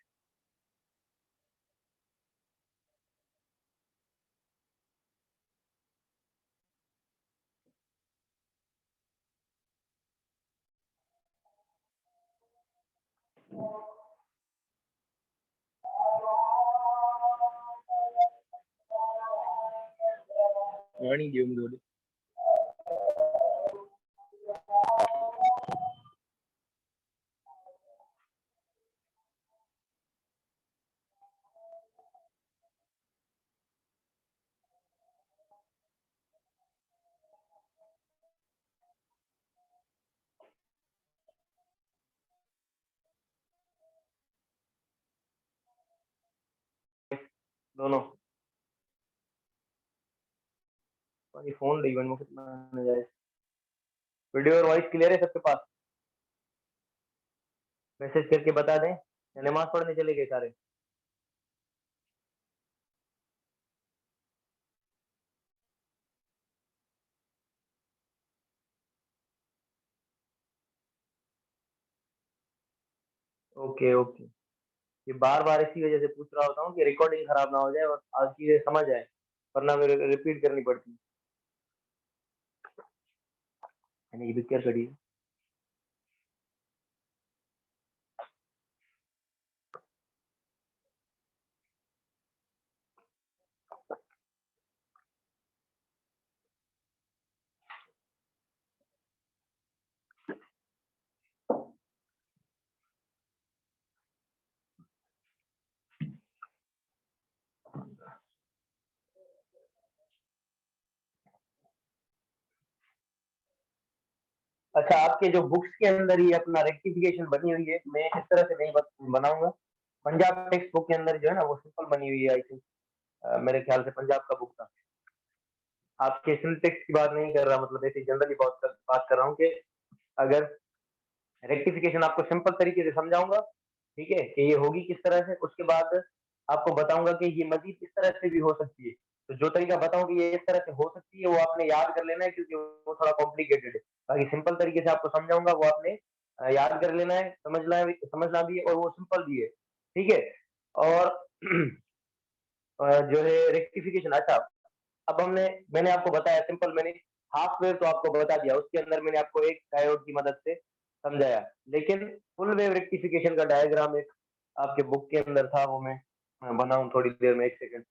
वाणी दियो मुझे। दोनों फोन रही में कितना न जाए। वीडियो और वॉइस क्लियर है सबके पास? मैसेज करके बता दें, या नमाज पढ़ने चले गए सारे? Okay okay. ये बार बार इसी वजह से पूछ रहा होता हूँ कि रिकॉर्डिंग खराब ना हो जाए और आज चीजें समझ आए, वरना मेरे रिपीट करनी पड़ती है। यानी ये भी क्या करी? अच्छा, आपके जो बुक्स के अंदर ही अपना रेक्टिफिकेशन बनी हुई है, मैं इस तरह से नहीं बनाऊंगा। पंजाब टेक्स्ट बुक के अंदर जो है ना वो सिंपल बनी हुई है, आई थिंक मेरे ख्याल से पंजाब का बुक था। आपके सिंटेक्स की बात नहीं कर रहा, मतलब ऐसे जनरली बात कर रहा हूँ कि अगर रेक्टिफिकेशन आपको सिंपल तरीके से समझाऊंगा, ठीक है, कि ये होगी किस तरह से, उसके बाद आपको बताऊंगा कि ये मजीद इस तरह से भी हो सकती है। तो जो तरीका बताऊं कि ये इस तरह से हो सकती है वो आपने याद कर लेना है, क्योंकि वो थोड़ा कॉम्प्लिकेटेड है। बाकी सिंपल तरीके से आपको समझाऊंगा, वो आपने याद कर लेना है, समझना भी है, और वो सिंपल भी है। ठीक है। और जो है रेक्टिफिकेशन, अच्छा, अब मैंने आपको बताया सिंपल, मैंने हाफ वेव तो आपको बता दिया, उसके अंदर मैंने आपको एक डायोड की मदद से समझाया। लेकिन फुल वेव रेक्टिफिकेशन का डायग्राम एक आपके बुक के अंदर था, वो मैं बनाऊं थोड़ी देर में, एक सेकंड।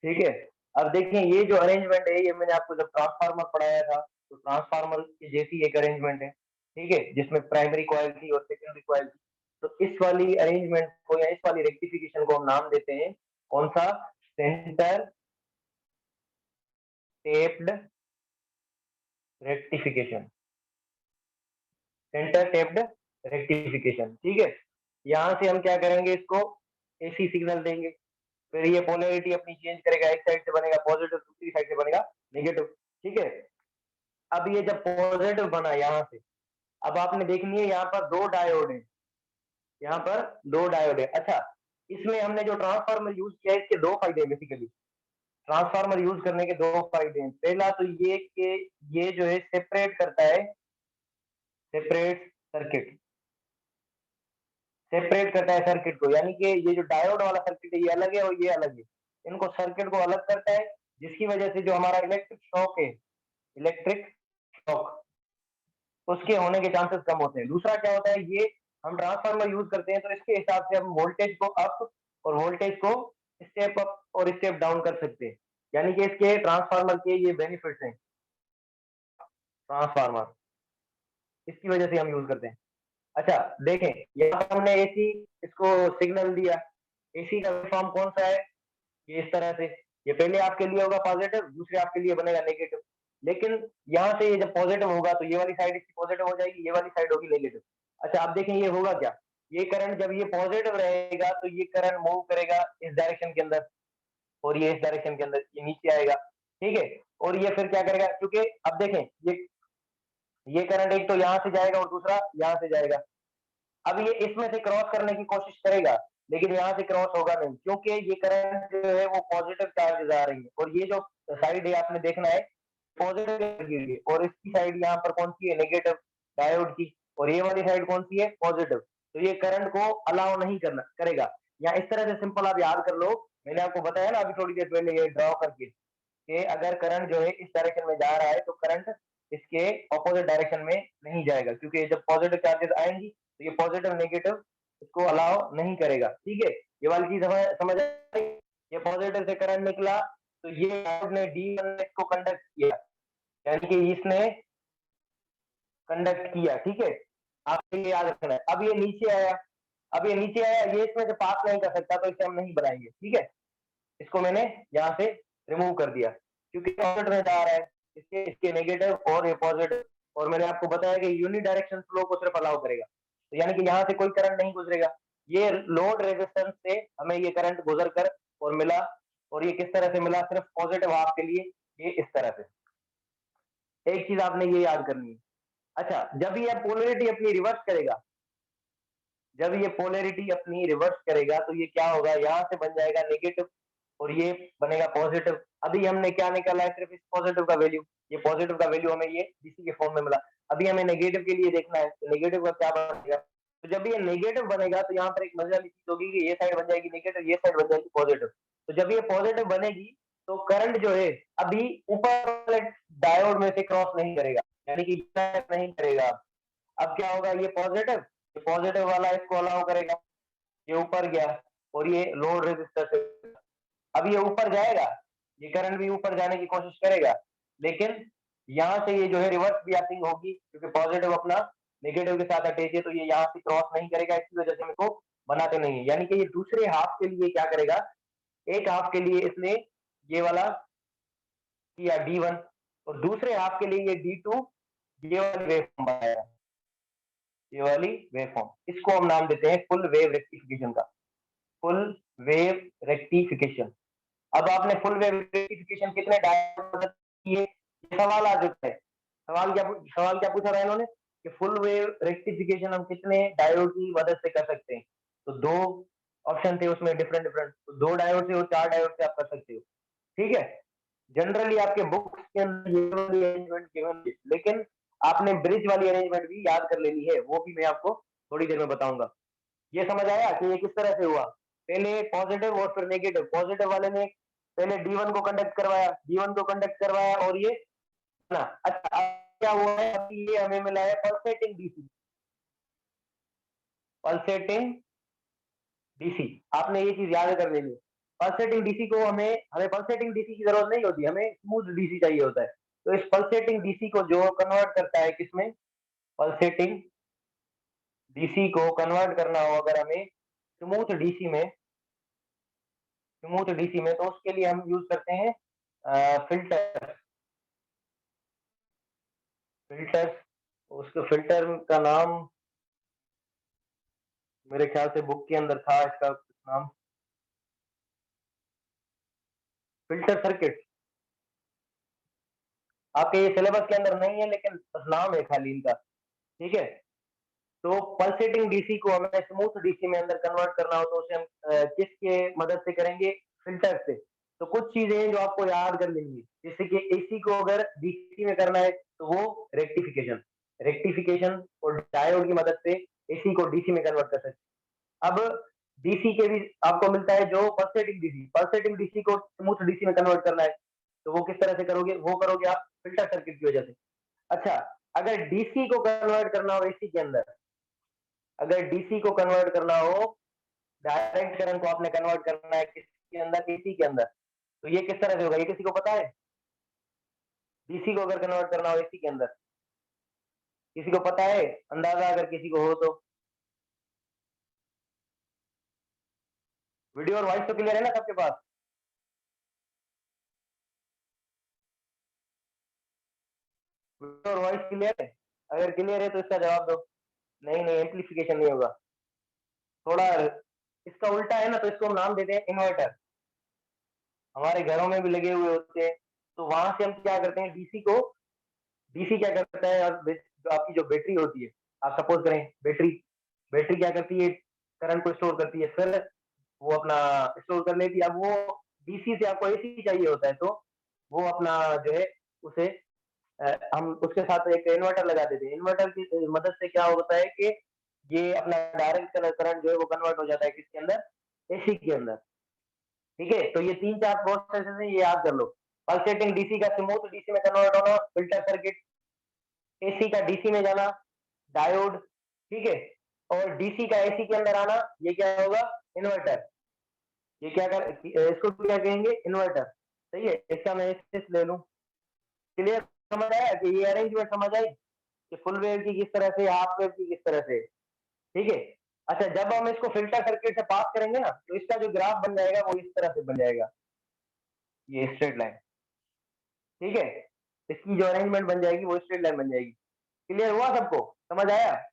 ठीक है। अब देखिए, ये जो अरेंजमेंट है, ये मैंने आपको जब ट्रांसफार्मर पढ़ाया था, तो ट्रांसफार्मर की जैसी एक अरेंजमेंट है, ठीक है, जिसमें प्राइमरी कॉइल थी और सेकेंडरी कॉइल थी। तो इस वाली अरेंजमेंट को या इस वाली रेक्टिफिकेशन को हम नाम देते हैं कौन सा? Centre taped rectification. Centre taped rectification, ठीक है। यहाँ से हम क्या करेंगे, इसको एसी सिग्नल देंगे, फिर ये पोलैरिटी अपनी चेंज करेगा, एक साइड से बनेगा पॉजिटिव, दूसरी साइड से बनेगा नेगेटिव। ठीक है। अब ये जब पॉजिटिव बना यहाँ से, अब आपने देखनी है यहाँ पर 2 डायोड है, यहाँ पर 2 डायोड है। अच्छा, इसमें हमने जो ट्रांसफार्मर यूज किया है, इसके 2 फायदे हैं बेसिकली। ट्रांसफार्मर यूज करने के 2 फायदे हैं। पहला तो ये कि ये जो है सेपरेट करता है, सेपरेट सर्किट, सेपरेट करता है सर्किट को, यानी कि ये जो डायोड वाला सर्किट है ये अलग है और ये अलग है। इनको सर्किट को अलग करता है, जिसकी वजह से जो हमारा इलेक्ट्रिक शॉक है, इलेक्ट्रिक शॉक, उसके होने के चांसेस कम होते हैं। दूसरा क्या होता है, ये हम ट्रांसफार्मर यूज करते हैं तो इसके हिसाब से हम वोल्टेज को अप और वोल्टेज को स्टेप अप और स्टेप डाउन कर सकते हैं। यानी कि इसके ट्रांसफार्मर के ये बेनिफिट्स हैं, ट्रांसफार्मर, इसकी वजह से हम यूज करते हैं। अच्छा देखें, यहाँ पर हमने एसी इसको सिग्नल दिया। एसी का फॉर्म कौन सा है, ये इस तरह से, ये पहले आपके लिए होगा पॉजिटिव, दूसरे आपके लिए बनेगा नेगेटिव। लेकिन यहाँ से ये जब पॉजिटिव होगा तो ये वाली साइड इसकी पॉजिटिव हो जाएगी, ये वाली साइड होगी नेगेटिव। अच्छा आप देखें ये होगा क्या, ये करंट जब ये पॉजिटिव रहेगा तो ये करंट मूव करेगा इस डायरेक्शन के अंदर, और ये इस डायरेक्शन के अंदर, ये नीचे आएगा, ठीक है। और ये फिर क्या करेगा, क्योंकि अब देखें ये करंट एक तो यहाँ से जाएगा और दूसरा यहाँ से जाएगा। अब ये इसमें से क्रॉस करने की कोशिश करेगा, लेकिन यहाँ से क्रॉस होगा नहीं, क्योंकि ये करंट जो है वो पॉजिटिव चार्जेस आ रही है, और ये जो साइड है आपने देखना है पॉजिटिव, और इसकी साइड यहाँ पर कौन सी है, नेगेटिव डायोड की, और ये वाली साइड कौन सी है, पॉजिटिव। तो ये करंट को अलाउ नहीं करना करेगा। या इस तरह से सिंपल आप याद कर लो, मैंने आपको बताया ना अभी थोड़ी देर पहले ये ड्रॉ करके, कि अगर करंट जो है इस डायरेक्शन में जा रहा है तो करंट इसके ऑपोजिट डायरेक्शन में नहीं जाएगा, क्योंकि जब पॉजिटिव चार्जेस आएंगी तो ये पॉजिटिव नेगेटिव इसको अलाउ नहीं करेगा, ठीक है। ये वाली चीज हमें समझ आई। ये पॉजिटिव से करंट निकला तो ये ने D1 को कंडक्ट किया, यानी कि इसने कंडक्ट किया, ठीक है। आपको ये याद रखना है। अब ये नीचे आया, अब ये नीचे आया, ये इसमें से पास नहीं कर सकता, तो इसे हम नहीं बनाएंगे, ठीक है। इसको मैंने यहाँ से रिमूव कर दिया, क्योंकि पॉजिटिव में जा रहा है, इसके इसके नेगेटिव और ये पॉजिटिव, और मैंने आपको बताया कि यूनि डायरेक्शन फ्लो को सिर्फ अलाउ करेगा, तो यानी कि यहाँ से कोई करंट नहीं गुजरेगा। ये लोड रेजिस्टेंस से हमें ये करंट गुजर कर और मिला, और ये किस तरह से मिला, सिर्फ पॉजिटिव हाफ के लिए, ये इस तरह से। एक चीज आपने ये याद करनी है। अच्छा, जब ये पोलरिटी अपनी रिवर्स करेगा, जब ये पोलरिटी अपनी रिवर्स करेगा तो ये क्या होगा, यहाँ से बन जाएगा नेगेटिव और ये बनेगा पॉजिटिव। अभी हमने क्या निकाला है, सिर्फ इस पॉजिटिव का वैल्यू, ये पॉजिटिव का वैल्यू हमें ये डीसी के फॉर्म में मिला। अभी हमें नेगेटिव के लिए देखना है, नेगेटिव का क्या बनेगा। तो जब ये नेगेटिव बनेगा तो यहाँ पर एक मजे वाली चीज होगी कि ये साइड बन जाएगी नेगेटिव, ये साइड बन जाएगी पॉजिटिव। तो जब ये पॉजिटिव बनेगी तो करंट जो है अभी ऊपर वाले डायोड में से क्रॉस नहीं करेगा, यानी कि नहीं करेगा। अब क्या होगा, ये पॉजिटिव वाला इसको अलाउ करेगा, ये ऊपर गया, और ये लोड रेजिस्टर से अब ये ऊपर जाएगा, ये करंट भी ऊपर जाने की कोशिश करेगा, लेकिन यहाँ से ये जो है रिवर्स बियासिंग होगी, क्योंकि पॉजिटिव अपना नेगेटिव के साथ अटैच है, तो ये यहाँ से क्रॉस नहीं करेगा, इसकी वजह से हम इसको बनाते नहीं है। यानी कि ये दूसरे हाफ के लिए क्या करेगा, एक हाफ के लिए इसने ये वाला किया D1, और दूसरे हाफ के लिए ये D2, ये वाली वेव फॉर्म बनाया, ये वाली वेव फॉर्म, इसको हम नाम देते हैं फुल वेव रेक्टिफिकेशन का, फुल वेव रेक्टिफिकेशन। अब आपने फुल वेव रेक्टिफिकेशन कितने डायोड किए, सवाल आ जाता है। सवाल क्या पूछा था इन्होंने, कि फुल वेव रेक्टिफिकेशन हम कितने डायोड की मदद से कर सकते हैं। तो 2 ऑप्शन थे उसमें डिफरेंट डिफरेंट, तो 2 डायोड से और 4 डायोड से आप कर सकते हो, ठीक है। जनरली आपके बुक्स के अंदर ये वाली अरेंजमेंट गिवन है, लेकिन आपने ब्रिज वाली अरेंजमेंट भी याद कर लेनी है, वो भी मैं आपको थोड़ी देर में बताऊंगा। ये समझ आया कि ये किस तरह से हुआ, पहले पॉजिटिव और फिर नेगेटिव। पॉजिटिव वाले ने पहले D1 को कंडक्ट करवाया, D1 को कंडक्ट करवाया, और ये ना, अच्छा क्या हुआ है, अभी ये हमें मिला है पल्सेटिंग डीसी, पल्सेटिंग डीसी। आपने ये चीज याद कर लेनी, पल्सेटिंग डीसी को हमें पल्सेटिंग डीसी की जरूरत नहीं होती, हमें स्मूथ डीसी चाहिए होता है। तो इस पल्सेटिंग डीसी को जो कन्वर्ट करता है किसमें, पल्सेटिंग डीसी को कन्वर्ट करना हो अगर हमें स्मूथ डीसी में, स्मूथ डीसी में, तो उसके लिए हम यूज करते हैं फिल्टर, फिल्टर। उसके फिल्टर का नाम मेरे ख्याल से बुक के अंदर था, इसका नाम फिल्टर सर्किट। आपके ये सिलेबस के अंदर नहीं है, लेकिन बस नाम है खाली इनका, ठीक है। तो पल्सेटिंग डीसी को हमें स्मूथ डीसी में अंदर कन्वर्ट करना हो तो उसे हम किसके मदद से करेंगे? फिल्टर से। तो कुछ चीजें हैं जो आपको याद कर लेंगी, जैसे कि एसी को अगर डीसी में करना है तो वो रेक्टिफिकेशन, रेक्टिफिकेशन और डायोड की मदद से एसी को डीसी में कन्वर्ट कर सकते हैं। अब डीसी के भी आपको मिलता है जो पल्सेटिंग डीसी को स्मूथ डीसी में कन्वर्ट करना है तो वो किस तरह से करोगे? वो करोगे आप फिल्टर सर्किट की वजह से। अच्छा, अगर डीसी को कन्वर्ट करना हो एसी के अंदर, अगर डीसी को कन्वर्ट करना हो, डायरेक्ट करंट को आपने कन्वर्ट करना है किसके अंदर? एसी के अंदर। तो ये किस तरह से होगा? ये किसी को पता है? डीसी को अगर कन्वर्ट करना हो एसी के अंदर, किसी को पता है? अंदाजा अगर किसी को हो तो। वीडियो और वॉइस तो क्लियर है ना सबके पास? वीडियो और वॉइस क्लियर है? अगर क्लियर है तो इसका जवाब दो। नहीं नहीं, एम्पलीफिकेशन नहीं होगा। थोड़ा इसका उल्टा है ना, तो इसको हम नाम देते हैं इन्वर्टर। हमारे घरों में भी लगे हुए होते हैं। तो वहां से हम क्या करते हैं? डीसी क्या करता है? और जो आपकी जो बैटरी होती है, आप सपोज करें बैटरी, बैटरी क्या करती है? करंट को स्टोर करती है, फिर वो अपना स्टोर कर लेती है। अब वो डीसी से आपको एसी चाहिए होता है, तो वो अपना जो है उसे हम उसके साथ एक इन्वर्टर लगा देते हैं। इन्वर्टर की मदद से क्या होता है कि ये अपना डायरेक्ट करंट जो है वो कन्वर्ट हो जाता है किसके अंदर? एसी के अंदर। ठीक है, तो ये 3-4 प्रोसेस है, ये याद कर लो। पल्सेटिंग डीसी का स्मूथ डीसी में कन्वर्ट होना, फिल्टर सर्किट, एसी का डीसी में जाना, डायोड, ठीक है, और डीसी का एसी के अंदर आना, ये क्या होगा? इन्वर्टर। ये क्या कर इसको क्या कहेंगे? इन्वर्टर। सही है, इसका मैं एसएस ले लूं। क्लियर? समझ आया कि ये अरेंजमेंट समझ आई कि फुल वेव की किस तरह से, हाफ वेव की किस तरह से? ठीक है। अच्छा, जब हम इसको फिल्टर सर्किट से पास करेंगे ना तो इसका जो ग्राफ बन जाएगा वो इस तरह से बन जाएगा, ये स्ट्रेट लाइन। ठीक है, इसकी जो अरेंजमेंट बन जाएगी वो स्ट्रेट लाइन बन जाएगी। क्लियर हुआ सबको? समझ आया?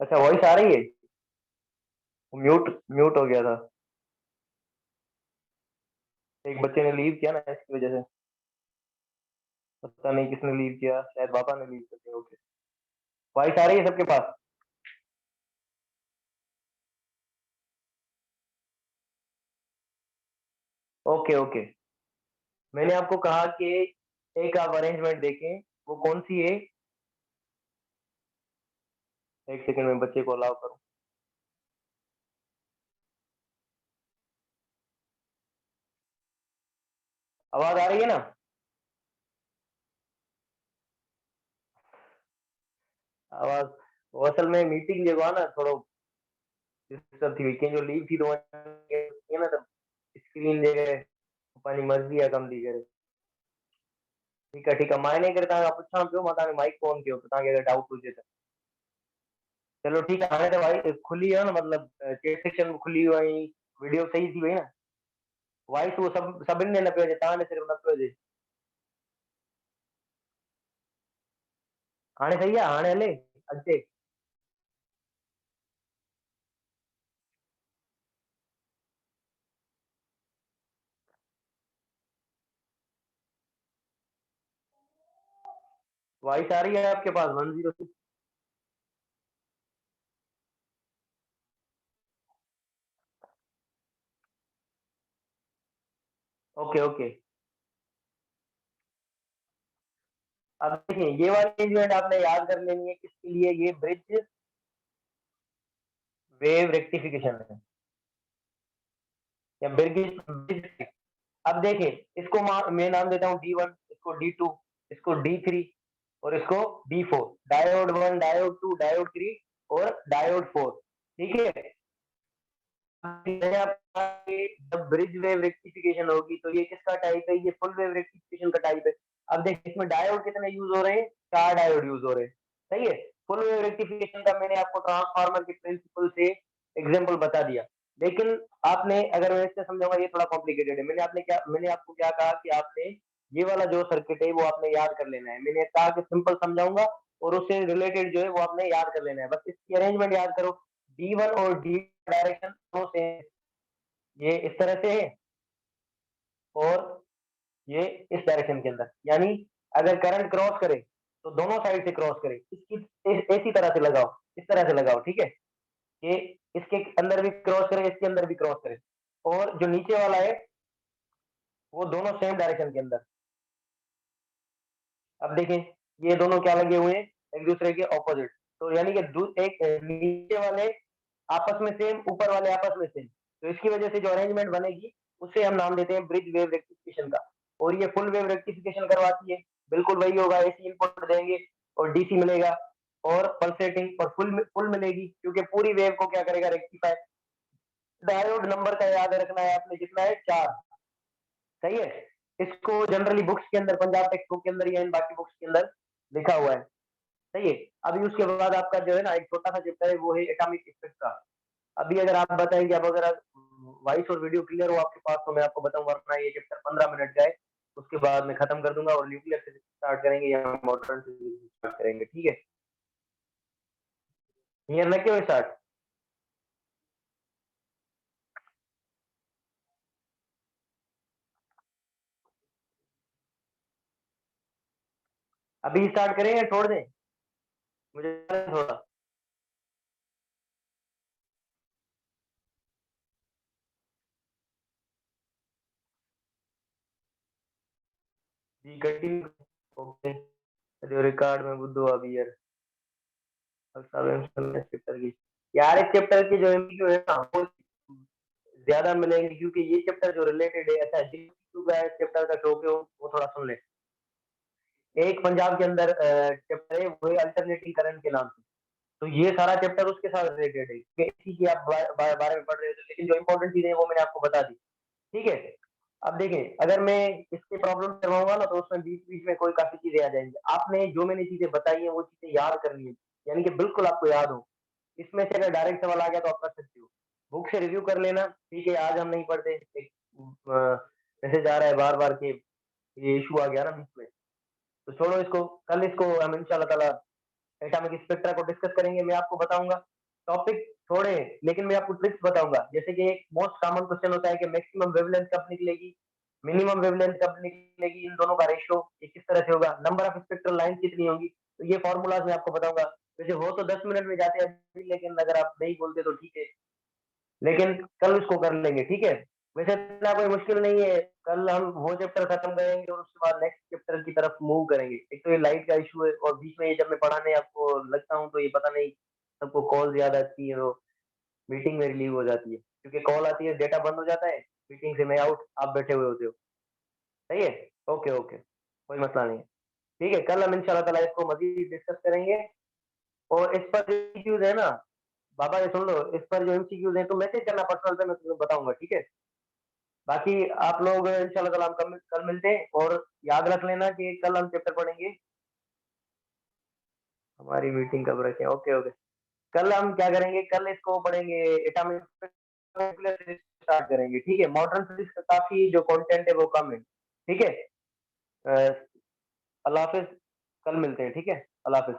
अच्छा, वॉइस आ रही है? म्यूट म्यूट हो गया था। एक बच्चे ने लीव किया ना, इसकी वजह से। पता नहीं किसने लीव किया, शायद पापा ने लीव कर दिया। ओके, वॉइस आ रही है सबके पास? Okay okay. मैंने आपको कहा कि एक आप अरेंजमेंट देखें, वो कौन सी है? एक सेकंड में बच्चे को अलाउ करूं। आवाज आ रही है ना? आवाज। वो असल में मीटिंग जो हुआ ना, थोड़ा डिस्टर्ब थी। वीकेंड जो लीव थी तो ये ना, तब स्क्रीन जगह पानी मर्जी है कम दी करे। ठीक है मायने करता है, पूछा पियो माता माइक फोन कियो तव्हांखे अगर डाउट हुजे त। चलो ठीक है, हाणे त भाई खुली है ना, मतलब चेट सेक्शन खुली हुई, वीडियो सही थी वई ना? वॉइस वो सब सभिनि ने न पियो अचे, तव्हां ने सिर्फ़ न पियो अचे। हाणे सही आहे? हाणे हले अॻिते? वॉइस आ रही है आपके पास 106? Okay okay. अब देखिए, ये वाली इवेंट आपने याद कर लेनी है किसके लिए, ये ब्रिज वेव रेक्टिफिकेशन है, या ब्रिज। अब देखिए, इसको मैं नाम देता हूँ D1, इसको D2, इसको D3 और इसको D4। डायोड 1, डायोड 2, डायोड 3 और डायोड 4। ठीक है। मैंने आपको कहा कि जब ब्रिज वेव रेक्टिफिकेशन होगी तो ये किसका टाइप है? ये फुल वेव रेक्टिफिकेशन का टाइप है। अब देखिए, इसमें डायोड कितने यूज हो रहे हैं? 4 डायोड यूज हो रहे हैं। सही है। फुल वेव रेक्टिफिकेशन का मैंने आपको ट्रांसफार्मर के प्रिंसिपल से एग्जांपल बता दिया। लेकिन आपने, अगर मैं इससे समझाऊंगा, ये थोड़ा कॉम्प्लिकेटेड है। मैंने आपको क्या कहा कि आपने ये वाला जो सर्किट है वो आपने याद कर लेना है। मैंने कहा कि सिंपल समझाऊंगा और उससे रिलेटेड जो है वो आपने याद कर लेना है। बस इसकी अरेंजमेंट याद करो। D1 और D डायरेक्शन दोनों सेम, ये इस तरह से है और ये इस डायरेक्शन के अंदर। यानी अगर करंट क्रॉस करे तो दोनों साइड से क्रॉस करे। इसकी ऐसी तरह से लगाओ, इस तरह से लगाओ। ठीक है। ये इसके अंदर भी क्रॉस करे, इसके अंदर भी क्रॉस करे। और जो नीचे वाला है वो दोनों सेम डायरेक्शन के अंदर। अब देखें, ये दोनों क्या लगे हुए हैं? एक दूसरे के ऑपोजिट। तो यानी कि एक नीचे वाले आपस में सेम, ऊपर वाले आपस में सेम। तो इसकी वजह से जो अरेंजमेंट बनेगी उसे हम नाम देते हैं ब्रिज वेव रेक्टिफिकेशन का। और ये फुल वेव रेक्टिफिकेशन करवाती है। बिल्कुल वही होगा, एसी इनपुट देंगे और डीसी मिलेगा और पल्सेटिंग और फुल मिलेगी, क्योंकि पूरी वेव को क्या करेगा? रेक्टिफाई। डायोड नंबर का याद रखना है आपने, कितना है? 4। सही है। इसको जनरली बुक्स के अंदर, पंजाब टेक्स्ट बुक के अंदर या इन बाकी बुक्स के अंदर लिखा हुआ है। सही है। अभी उसके बाद आपका जो है ना, एक छोटा सा चैप्टर है, वो है एटॉमिक इफेक्ट का। अभी अगर आप बताएंगे, अब अगर वॉइस और वीडियो क्लियर हो आपके पास तो मैं आपको बताऊंगा, वरना ये चैप्टर 15 मिनट का है। उसके बाद मैं खत्म कर दूंगा और न्यूक्लियर से स्टार्ट करेंगे या मॉडर्न से स्टार्ट करेंगे। ठीक है। क्लियर लग के स्टार्ट? अभी स्टार्ट करें या छोड़ दें? मुझे थोड़ा जी कंटिन्यू। ओके। जो रिकॉर्ड में बुद्धू अभी यार, चैप्टर की, यार इस चैप्टर की जो एमसीक्यू है ना वो ज्यादा मिलेंगे, क्योंकि ये चैप्टर जो रिलेटेड है। अच्छा, जी का चैप्टर का टॉपिक वो थोड़ा सुन ले। एक पंजाब के अंदर चैप्टर है, वो है अल्टरनेटिंग करंट के नाम से। तो ये सारा चैप्टर उसके साथ रिलेटेड है कि इसी की आप बारे में पढ़ रहे हो, लेकिन जो इंपॉर्टेंट चीजें हैं वो मैंने आपको बता दी। ठीक है। अब देखें, अगर मैं इसके प्रॉब्लम करवाऊंगा ना तो उसमें बीच बीच में कोई काफी चीजें आ जाएंगी। आपने जो मैंने चीजें बताई हैं वो चीजें याद करनी है, यानी कि बिल्कुल आपको याद हो। इसमें से अगर डायरेक्ट सवाल आ गया तो आप कर सकते हो। बुक से रिव्यू कर लेना। ठीक है, आज हम नहीं पढ़ते। एक मैसेज आ रहा है बार बार के, ये इशू आ गया ना बीच में, तो छोड़ो इसको, कल इसको हम इंशाल्लाह ताला एटॉमिक स्पेक्ट्रा को डिस्कस करेंगे, मैं आपको बताऊँगा। टॉपिक थोड़े हैं, लेकिन मैं आपको ट्रिक्स बताऊँगा। जैसे कि एक मोस्ट कॉमन क्वेश्चन होता है कि मैक्सिमम वेवलेंथ कब निकलेगी, मिनिमम वेवलेंथ कब निकलेगी, इन दोनों का रेशियो ये किस तरह से होगा, नंबर ऑफ स्पेक्ट्रल लाइन्स कितनी होंगी, तो ये फ़ॉर्मूलाज़ मैं आपको बताऊँगा। वैसे हो तो 10 मिनट में जाते हैं अभी, लेकिन अगर आप नहीं बोलते तो ठीक है, लेकिन कल उसको कर लेंगे, ठीक है? वैसे इतना कोई मुश्किल नहीं है, कल हम वो चैप्टर खत्म करेंगे और उसके बाद नेक्स्ट चैप्टर की तरफ मूव करेंगे। एक तो ये लाइट का इश्यू है और बीच में ये जब मैं पढ़ाने आपको लगता हूँ तो ये पता नहीं सबको कॉल्स याद आती है, तो मीटिंग मेरी लीव हो जाती है। क्योंकि कॉल आती है, डेटा बंद हो जाता है, मीटिंग से मैं आउट, आप बैठे हुए होते हो। सही है? ओके, ओके, कोई मसला नहीं है। ठीक है, कल हम इंशाल्लाह ताला इसको मज़ीद डिस्कस करेंगे और इस पर जो एमसीक्यूज़ है ना, बाबा ये सुन लो, इस पर जो एमसीक्यूज़ हैं तो मैसेज करना पर्सनल पे, मैं तुम्हें बताऊँगा, ठीक है? बाकी आप लोग इंशाल्लाह ताला हम कल मिलते हैं और याद रख लेना कि कल हम चैप्टर पढ़ेंगे। हमारी मीटिंग कब रखें? Okay, okay. कल हम क्या करेंगे, कल इसको पढ़ेंगे, एटॉमिक स्टार्ट करेंगे, ठीक है? मॉडर्न फिजिक्स का काफ़ी जो कंटेंट है वो कम है, ठीक है? अ, अल्लाह हाफ़िज़, कल मिलते हैं, ठीक है? अल्लाह हाफ़िज़।